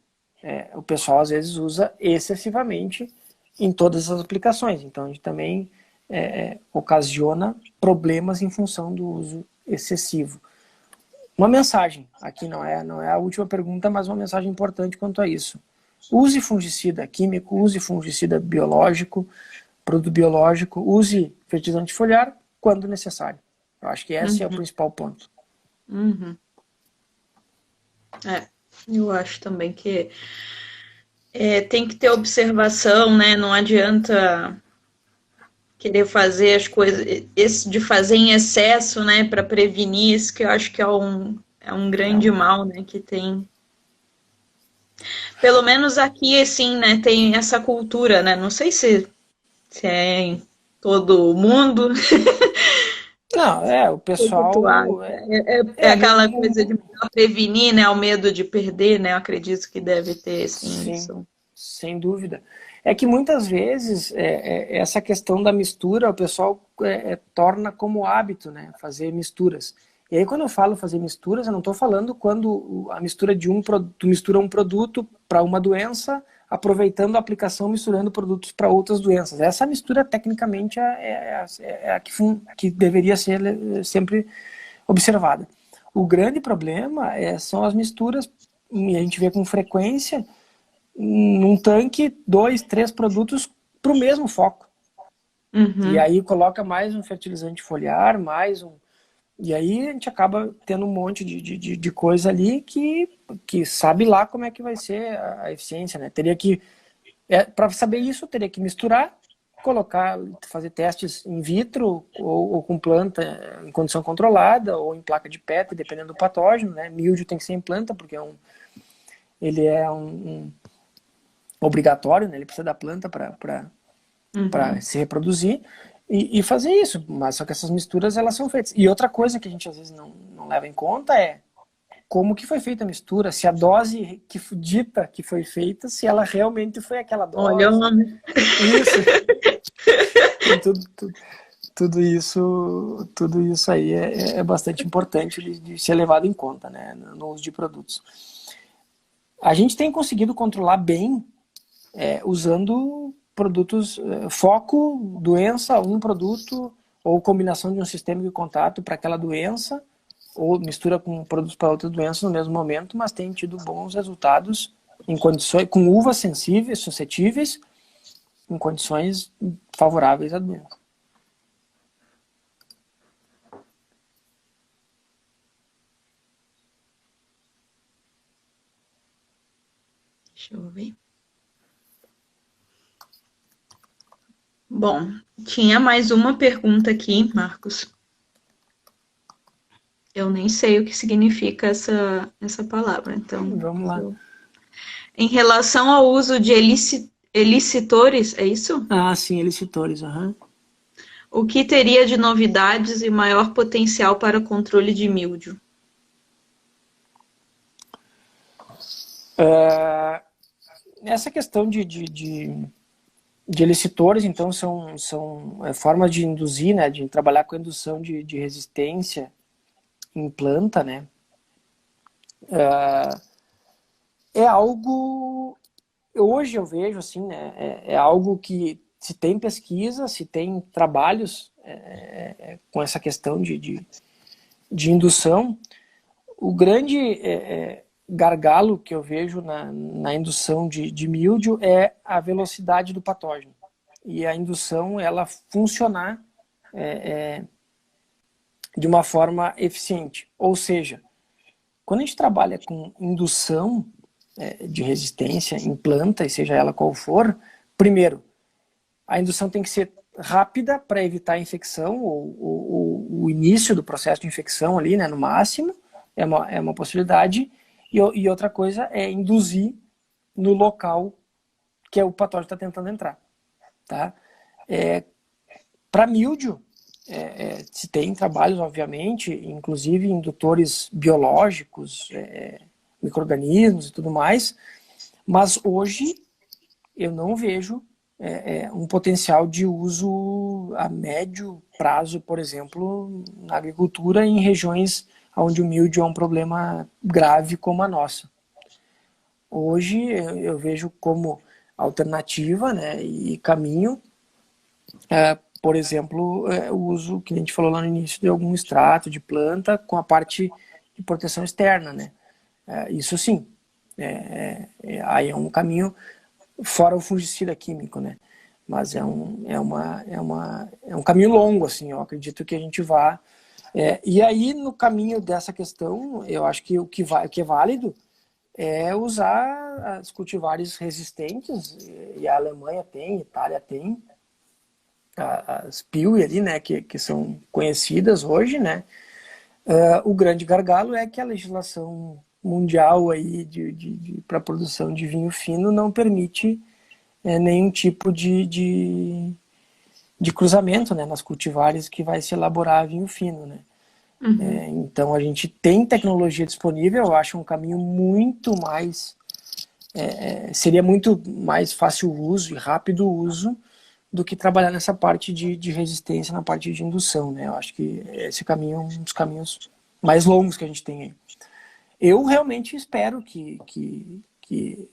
o pessoal às vezes usa excessivamente em todas as aplicações. Então, a gente também ocasiona problemas em função do uso excessivo. Uma mensagem, aqui não é a última pergunta, mas uma mensagem importante quanto a isso. Use fungicida químico, use fungicida biológico, produto biológico, use fertilizante foliar quando necessário. Eu acho que esse é o principal ponto. Eu acho também que tem que ter observação, né? Não adianta querer fazer as coisas, esse de fazer em excesso, né, para prevenir isso, que eu acho que é um grande mal, né, que tem. Pelo menos aqui, assim, né, tem essa cultura, né, não sei se é em todo o mundo. Não, o pessoal... aquela coisa de prevenir, né, o medo de perder, né, eu acredito que deve ter, sim. Sim, sem dúvida. É que muitas vezes essa questão da mistura, o pessoal torna como hábito, né, fazer misturas. E aí quando eu falo fazer misturas, eu não estou falando quando a mistura tu mistura um produto para uma doença, aproveitando a aplicação, misturando produtos para outras doenças. Essa mistura, tecnicamente, é a que deveria ser sempre observada. O grande problema são as misturas, e a gente vê com frequência, num tanque, 2, 3 produtos para o mesmo foco. E aí coloca mais um fertilizante foliar, e aí a gente acaba tendo um monte de coisa ali que sabe lá como é que vai ser a eficiência, né? Teria que, para saber isso, teria que misturar, fazer testes in vitro ou com planta em condição controlada ou em placa de PET, dependendo do patógeno, né? Míldio tem que ser em planta, porque ele é um obrigatório, né? Ele precisa da planta para para se reproduzir e fazer isso. Mas só que essas misturas, elas são feitas. E outra coisa que a gente às vezes não leva em conta é como que foi feita a mistura, se a dose que dita que foi feita, se ela realmente foi aquela Olha o dose. nome. Isso. Então, tudo isso aí é bastante importante de ser levado em conta, né, no uso de produtos. A gente tem conseguido controlar bem usando produtos, foco, doença, um produto, ou combinação de um sistema de contato para aquela doença, ou mistura com produtos para outra doença no mesmo momento, mas tem tido bons resultados em condições, com uvas sensíveis, suscetíveis, em condições favoráveis à doença. Deixa eu ver. Bom, tinha mais uma pergunta aqui, Marcos. Eu nem sei o que significa essa palavra, então. Vamos lá. Em relação ao uso de elicitores, é isso? Ah, sim, elicitores, aham. O que teria de novidades e maior potencial para o controle de míldio? Essa questão de elicitores, então, são formas de induzir, né, de trabalhar com indução de resistência em planta, né? É algo, hoje eu vejo assim, né, é algo que se tem pesquisa, se tem trabalhos com essa questão de indução. O grande gargalo que eu vejo na indução de míldio é a velocidade do patógeno. E a indução, ela funcionar de uma forma eficiente. Ou seja, quando a gente trabalha com indução de resistência em planta, e seja ela qual for, primeiro, a indução tem que ser rápida para evitar a infecção, ou o início do processo de infecção ali, né, no máximo, é uma possibilidade. E outra coisa é induzir no local que o patógeno está tentando entrar. Tá? Para míldio, se tem trabalhos, obviamente, inclusive indutores biológicos, micro-organismos e tudo mais, mas hoje eu não vejo um potencial de uso a médio prazo, por exemplo, na agricultura em regiões onde o míldio é um problema grave como a nossa. Hoje eu vejo como alternativa, né, e caminho, por exemplo, o uso, que a gente falou lá no início, de algum extrato de planta com a parte de proteção externa, né? Isso sim, aí é um caminho fora o fungicida químico, né? Mas é um caminho longo, assim, eu acredito que a gente vá. E aí, no caminho dessa questão, eu acho que o que é válido é usar as cultivares resistentes, e a Alemanha tem, a Itália tem, as PIWI ali, né, que são conhecidas hoje, né. O grande gargalo é que a legislação mundial aí para a produção de vinho fino não permite nenhum tipo de cruzamento, né, nas cultivares que vai se elaborar vinho fino, né. Então a gente tem tecnologia disponível, eu acho um caminho muito mais seria muito mais fácil o uso e rápido o uso do que trabalhar nessa parte de resistência, na parte de indução, né? Eu acho que esse caminho é um dos caminhos mais longos que a gente tem aí. Eu realmente espero que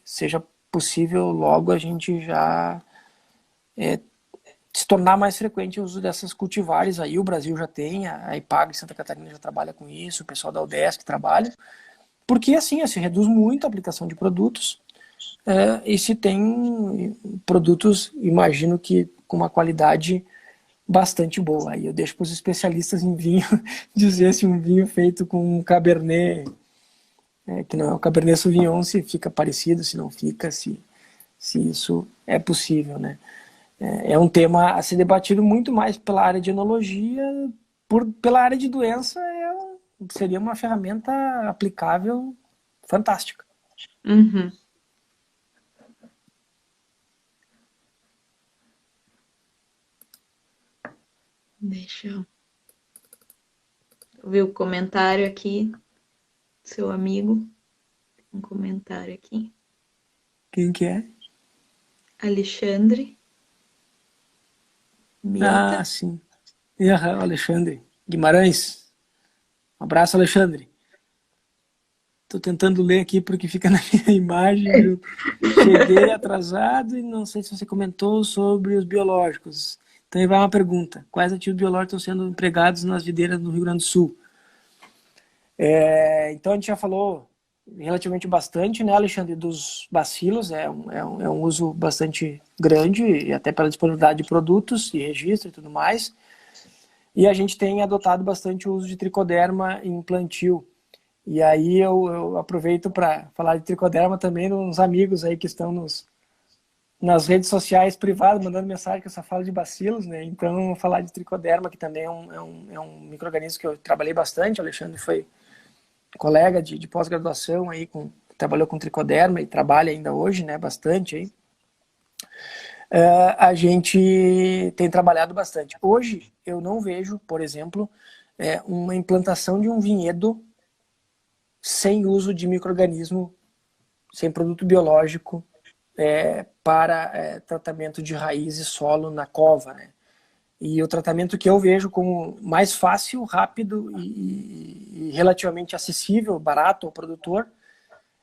seja possível logo a gente já se tornar mais frequente o uso dessas cultivares aí. O Brasil já tem, a IPAGRE de Santa Catarina já trabalha com isso, o pessoal da UDESC trabalha, porque assim, se reduz muito a aplicação de produtos, e se tem produtos, imagino que com uma qualidade bastante boa. Aí eu deixo para os especialistas em vinho dizer se um vinho feito com um Cabernet, que não é o Cabernet Sauvignon, se fica parecido, se não fica, se isso é possível, né? É um tema a ser debatido muito mais pela área de enologia, pela área de doença, seria uma ferramenta aplicável fantástica. Uhum. Deixa eu ver o comentário aqui. Seu amigo. Um comentário aqui. Quem que é? Alexandre. Ah, Meta. sim. Aham, Alexandre Guimarães. Um abraço, Alexandre. Estou tentando ler aqui porque fica na minha imagem. Eu cheguei atrasado e não sei se você comentou sobre os biológicos. Então aí vai uma pergunta. Quais ativos biológicos estão sendo empregados nas videiras do Rio Grande do Sul? Então a gente já falou relativamente bastante, né, Alexandre, dos bacilos. É um uso bastante grande, e até pela disponibilidade de produtos e registro e tudo mais. E a gente tem adotado bastante o uso de tricoderma em plantio. E aí eu aproveito para falar de tricoderma também nos amigos aí que estão nas redes sociais privadas, mandando mensagem que eu só falo de bacilos, né? Então, falar de tricoderma, que também é um micro-organismo que eu trabalhei bastante. O Alexandre foi colega de pós-graduação aí, trabalhou com tricoderma e trabalha ainda hoje, né? Bastante aí. A gente tem trabalhado bastante. Hoje, eu não vejo, por exemplo, uma implantação de um vinhedo sem uso de micro-organismo, sem produto biológico, para tratamento de raiz e solo na cova, né? E o tratamento que eu vejo como mais fácil, rápido e relativamente acessível, barato ao produtor,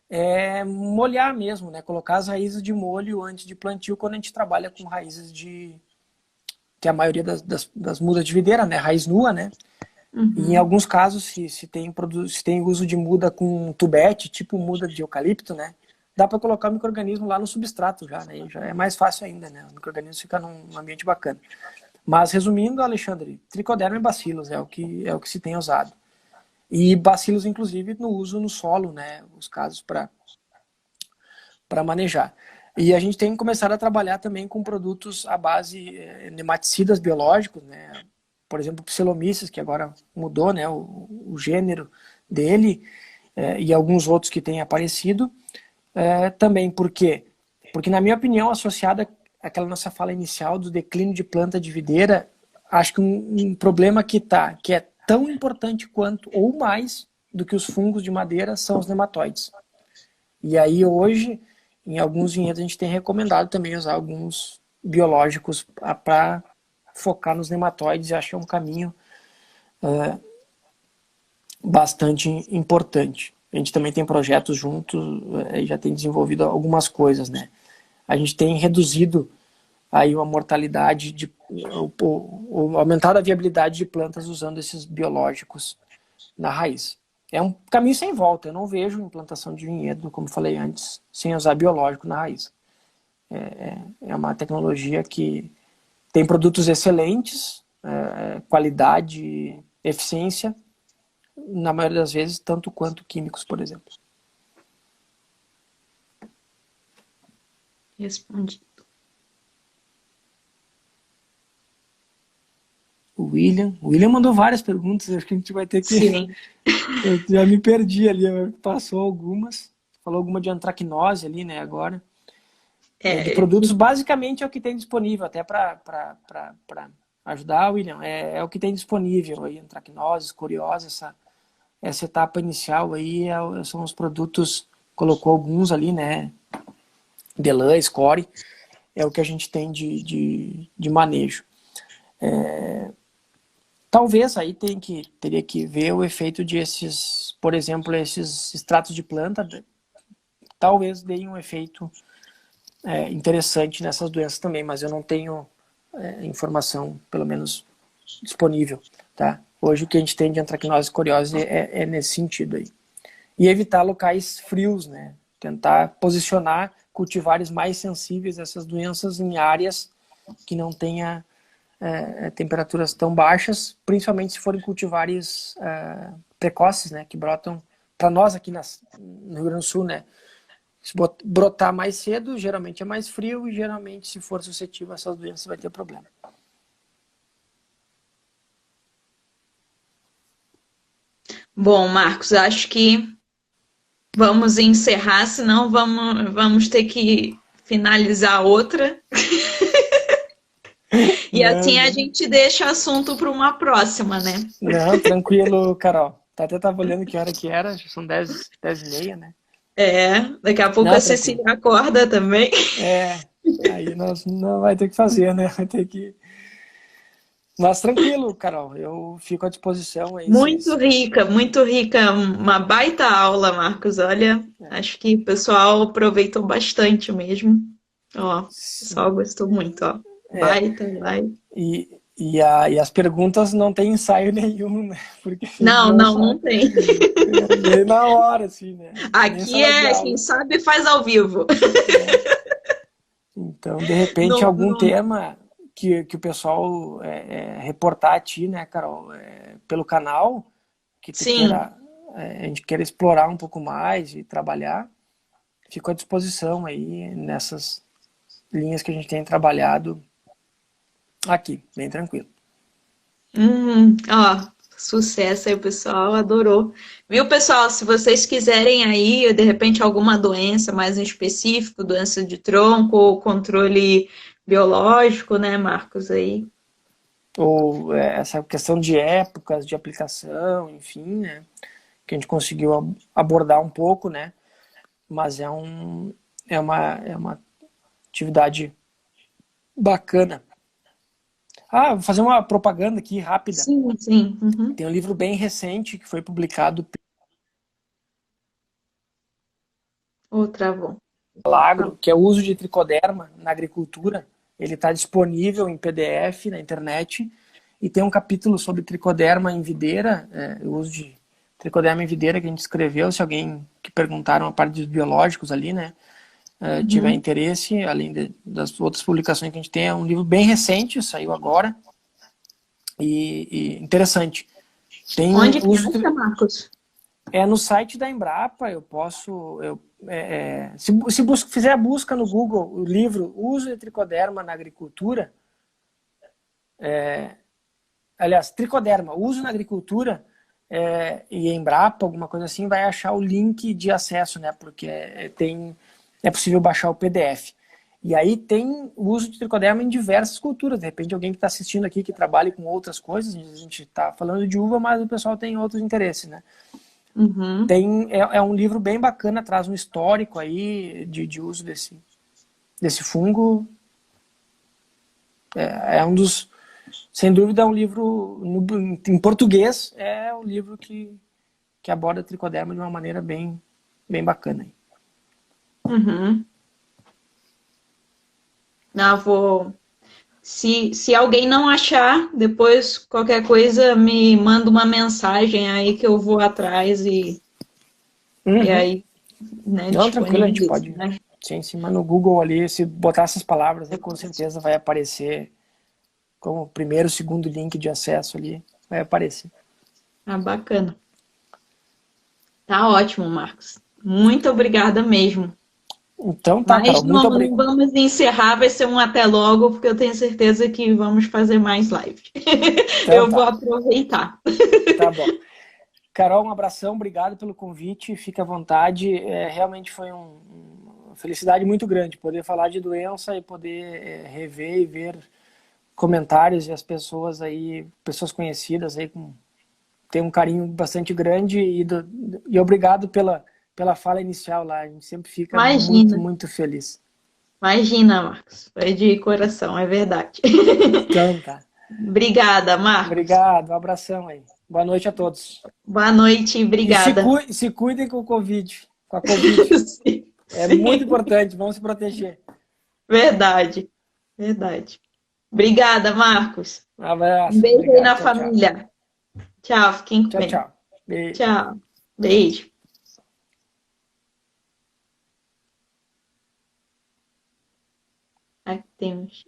é molhar mesmo, né? Colocar as raízes de molho antes de plantio, quando a gente trabalha com raízes que a maioria das mudas de videira, né? Raiz nua, né? Uhum. E em alguns casos, se tem uso de muda com tubete, tipo muda de eucalipto, né? Dá para colocar o micro-organismo lá no substrato já, né? Já é mais fácil ainda, né? O micro-organismo fica num ambiente bacana. Mas resumindo, Alexandre, tricoderma e bacilos é o que se tem usado. E bacilos, inclusive, no uso no solo, né? Os casos para manejar. E a gente tem começado a trabalhar também com produtos à base nematicidas biológicos, né? Por exemplo, Psilomices, que agora mudou, né? O gênero dele, e alguns outros que têm aparecido. Também, por quê? Porque, na minha opinião, associada àquela nossa fala inicial do declínio de planta de videira, acho que um problema que é tão importante quanto, ou mais, do que os fungos de madeira, são os nematóides. E aí, hoje, em alguns vinhedos, a gente tem recomendado também usar alguns biológicos para focar nos nematóides, e acho que é um caminho bastante importante. A gente também tem projetos juntos e já tem desenvolvido algumas coisas, né? A gente tem reduzido aí a mortalidade, ou aumentado a viabilidade de plantas usando esses biológicos na raiz. É um caminho sem volta. Eu não vejo implantação de vinhedo, como falei antes, sem usar biológico na raiz. É uma tecnologia que tem produtos excelentes, qualidade, eficiência, na maioria das vezes, tanto quanto químicos, por exemplo. Respondido. O William mandou várias perguntas, acho que a gente vai ter que... Sim. Eu já me perdi ali, passou algumas. Falou alguma de antracnose ali, né, agora. De produtos, basicamente é o que tem disponível, até para ajudar, William, é o que tem disponível aí, antracnose, escoriose, essa etapa inicial aí são os produtos, colocou alguns ali, né, Delan, Score, é o que a gente tem de manejo. Talvez aí teria que ver o efeito de por exemplo, esses extratos de planta, talvez deem um efeito interessante nessas doenças também, mas eu não tenho informação, pelo menos, disponível, tá? Hoje o que a gente tem de antracnose e escoriose é nesse sentido aí. E evitar locais frios, né? Tentar posicionar cultivares mais sensíveis a essas doenças em áreas que não tenha temperaturas tão baixas, principalmente se forem cultivares precoces, né? Que brotam, para nós aqui no Rio Grande do Sul, né? Se brotar mais cedo, geralmente é mais frio e geralmente, se for suscetível a essas doenças, vai ter problema. Bom, Marcos, acho que vamos encerrar, senão vamos ter que finalizar outra. E Não, assim a não. gente deixa assunto para uma próxima, né? Não, tranquilo, Carol. Até tava olhando que hora que era, já são 10h30, né? É, daqui a pouco Não, a tranquilo. Cecília acorda também. É, aí nós não vai ter que fazer, né? Vai ter que. Mas tranquilo, Carol, eu fico à disposição aí. Muito rica, uma baita aula, Marcos. Olha, acho que o pessoal aproveitou bastante mesmo. Ó, o pessoal gostou muito, ó. É, Baita, vai. e as perguntas não tem ensaio nenhum, né? Porque a gente Não, não não, não sabe. tem. Vem na hora, assim, né? Que nem Aqui sala de é quem aula. sabe faz ao vivo. É. Então, de repente, Não, algum não. tema que o pessoal reportar a ti, né, Carol, pelo canal, que tu Sim. queira, a gente queira explorar um pouco mais e trabalhar, fico à disposição aí nessas linhas que a gente tem trabalhado aqui, bem tranquilo. Ó, sucesso aí, o pessoal adorou. Viu, pessoal? Se vocês quiserem aí, de repente, alguma doença mais em específico, doença de tronco ou controle biológico, né, Marcos? Aí. Ou essa questão de épocas de aplicação, enfim, né, que a gente conseguiu abordar um pouco, né, mas é uma atividade bacana. Ah, vou fazer uma propaganda aqui rápida. Sim, sim. Uhum. Tem um livro bem recente que foi publicado Ô, travou. pela Agro, que é o uso de tricoderma na agricultura. Ele está disponível em PDF na internet e tem um capítulo sobre tricoderma em videira, o uso de tricoderma em videira que a gente escreveu. Se alguém que perguntaram a parte dos biológicos ali, né, tiver Uhum. interesse, além das outras publicações que a gente tem, é um livro bem recente, saiu agora e interessante. Tem Onde que uso acha, Marcos? no site da Embrapa. Eu posso, se fizer a busca no Google, o livro Uso de Tricoderma na Agricultura, aliás, tricoderma, uso na agricultura, e Embrapa, alguma coisa assim, vai achar o link de acesso, né? Porque é possível baixar o PDF. E aí tem o uso de tricoderma em diversas culturas. De repente, alguém que está assistindo aqui que trabalha com outras coisas, a gente está falando de uva, mas o pessoal tem outros interesses, né? Uhum. É um livro bem bacana, traz um histórico aí de uso desse fungo. É um dos, sem dúvida, é um livro em português, é um livro que aborda tricoderma de uma maneira bem, bem bacana. Uhum. Não, vou. Se alguém não achar, depois qualquer coisa me manda uma mensagem aí que eu vou atrás e Uhum. aí, né, Não, tranquilo, a gente disponibilizo, pode, né? sim, sim, mas no Google ali, se botar essas palavras aí, com certeza vai aparecer como primeiro, segundo link de acesso ali, vai aparecer. Ah, bacana. Tá ótimo, Marcos. Muito obrigada mesmo. Então tá, Mas Carol, muito não obrigado. vamos encerrar, vai ser um até logo, porque eu tenho certeza que vamos fazer mais lives. Então Eu vou tá, aproveitar. tá bom. Carol, um abração, obrigado pelo convite, fica à vontade. Realmente foi uma felicidade muito grande poder falar de doença e poder rever e ver comentários e as pessoas aí, pessoas conhecidas aí, tem um carinho bastante grande e obrigado pela fala inicial lá. A gente sempre fica muito, Imagina, muito feliz. imagina, Marcos. Foi de coração, é verdade. Então tá. Obrigada, Marcos. Obrigado, um abração aí. Boa noite a todos. Boa noite, E obrigada. se cuidem com o Covid, com a Covid. Sim, É muito sim, importante, vamos se proteger. verdade, verdade. Obrigada, Marcos. Um Um abraço, beijo aí obrigado, na tchau, tchau. família. Tchau, fiquem Tchau, bem. tchau. Beijo. Tchau, beijo. Aqui temos.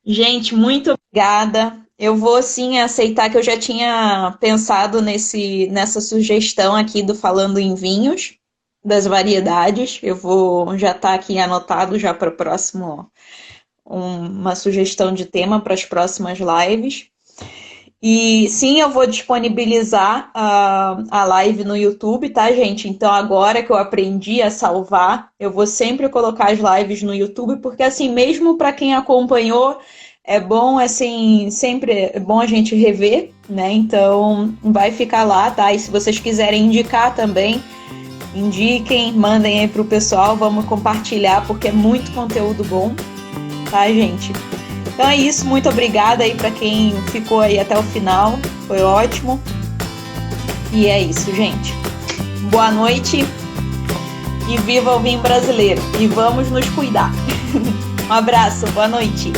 Gente, muito obrigada. Eu vou sim aceitar que eu já tinha pensado nessa sugestão aqui do Falando em Vinhos, das variedades. Eu vou já estar aqui anotado já para o próximo, uma sugestão de tema para as próximas lives. E sim, eu vou disponibilizar a live no YouTube, tá, gente? Então, agora que eu aprendi a salvar, eu vou sempre colocar as lives no YouTube, porque assim, mesmo para quem acompanhou, é bom, assim, sempre é bom a gente rever, né? Então, vai ficar lá, tá? E se vocês quiserem indicar também, indiquem, mandem aí pro pessoal, vamos compartilhar, porque é muito conteúdo bom, tá, gente? Então é isso, muito obrigada aí para quem ficou aí até o final, foi ótimo. E é isso, gente. Boa noite e viva o vinho brasileiro. E vamos nos cuidar. Um abraço, boa noite.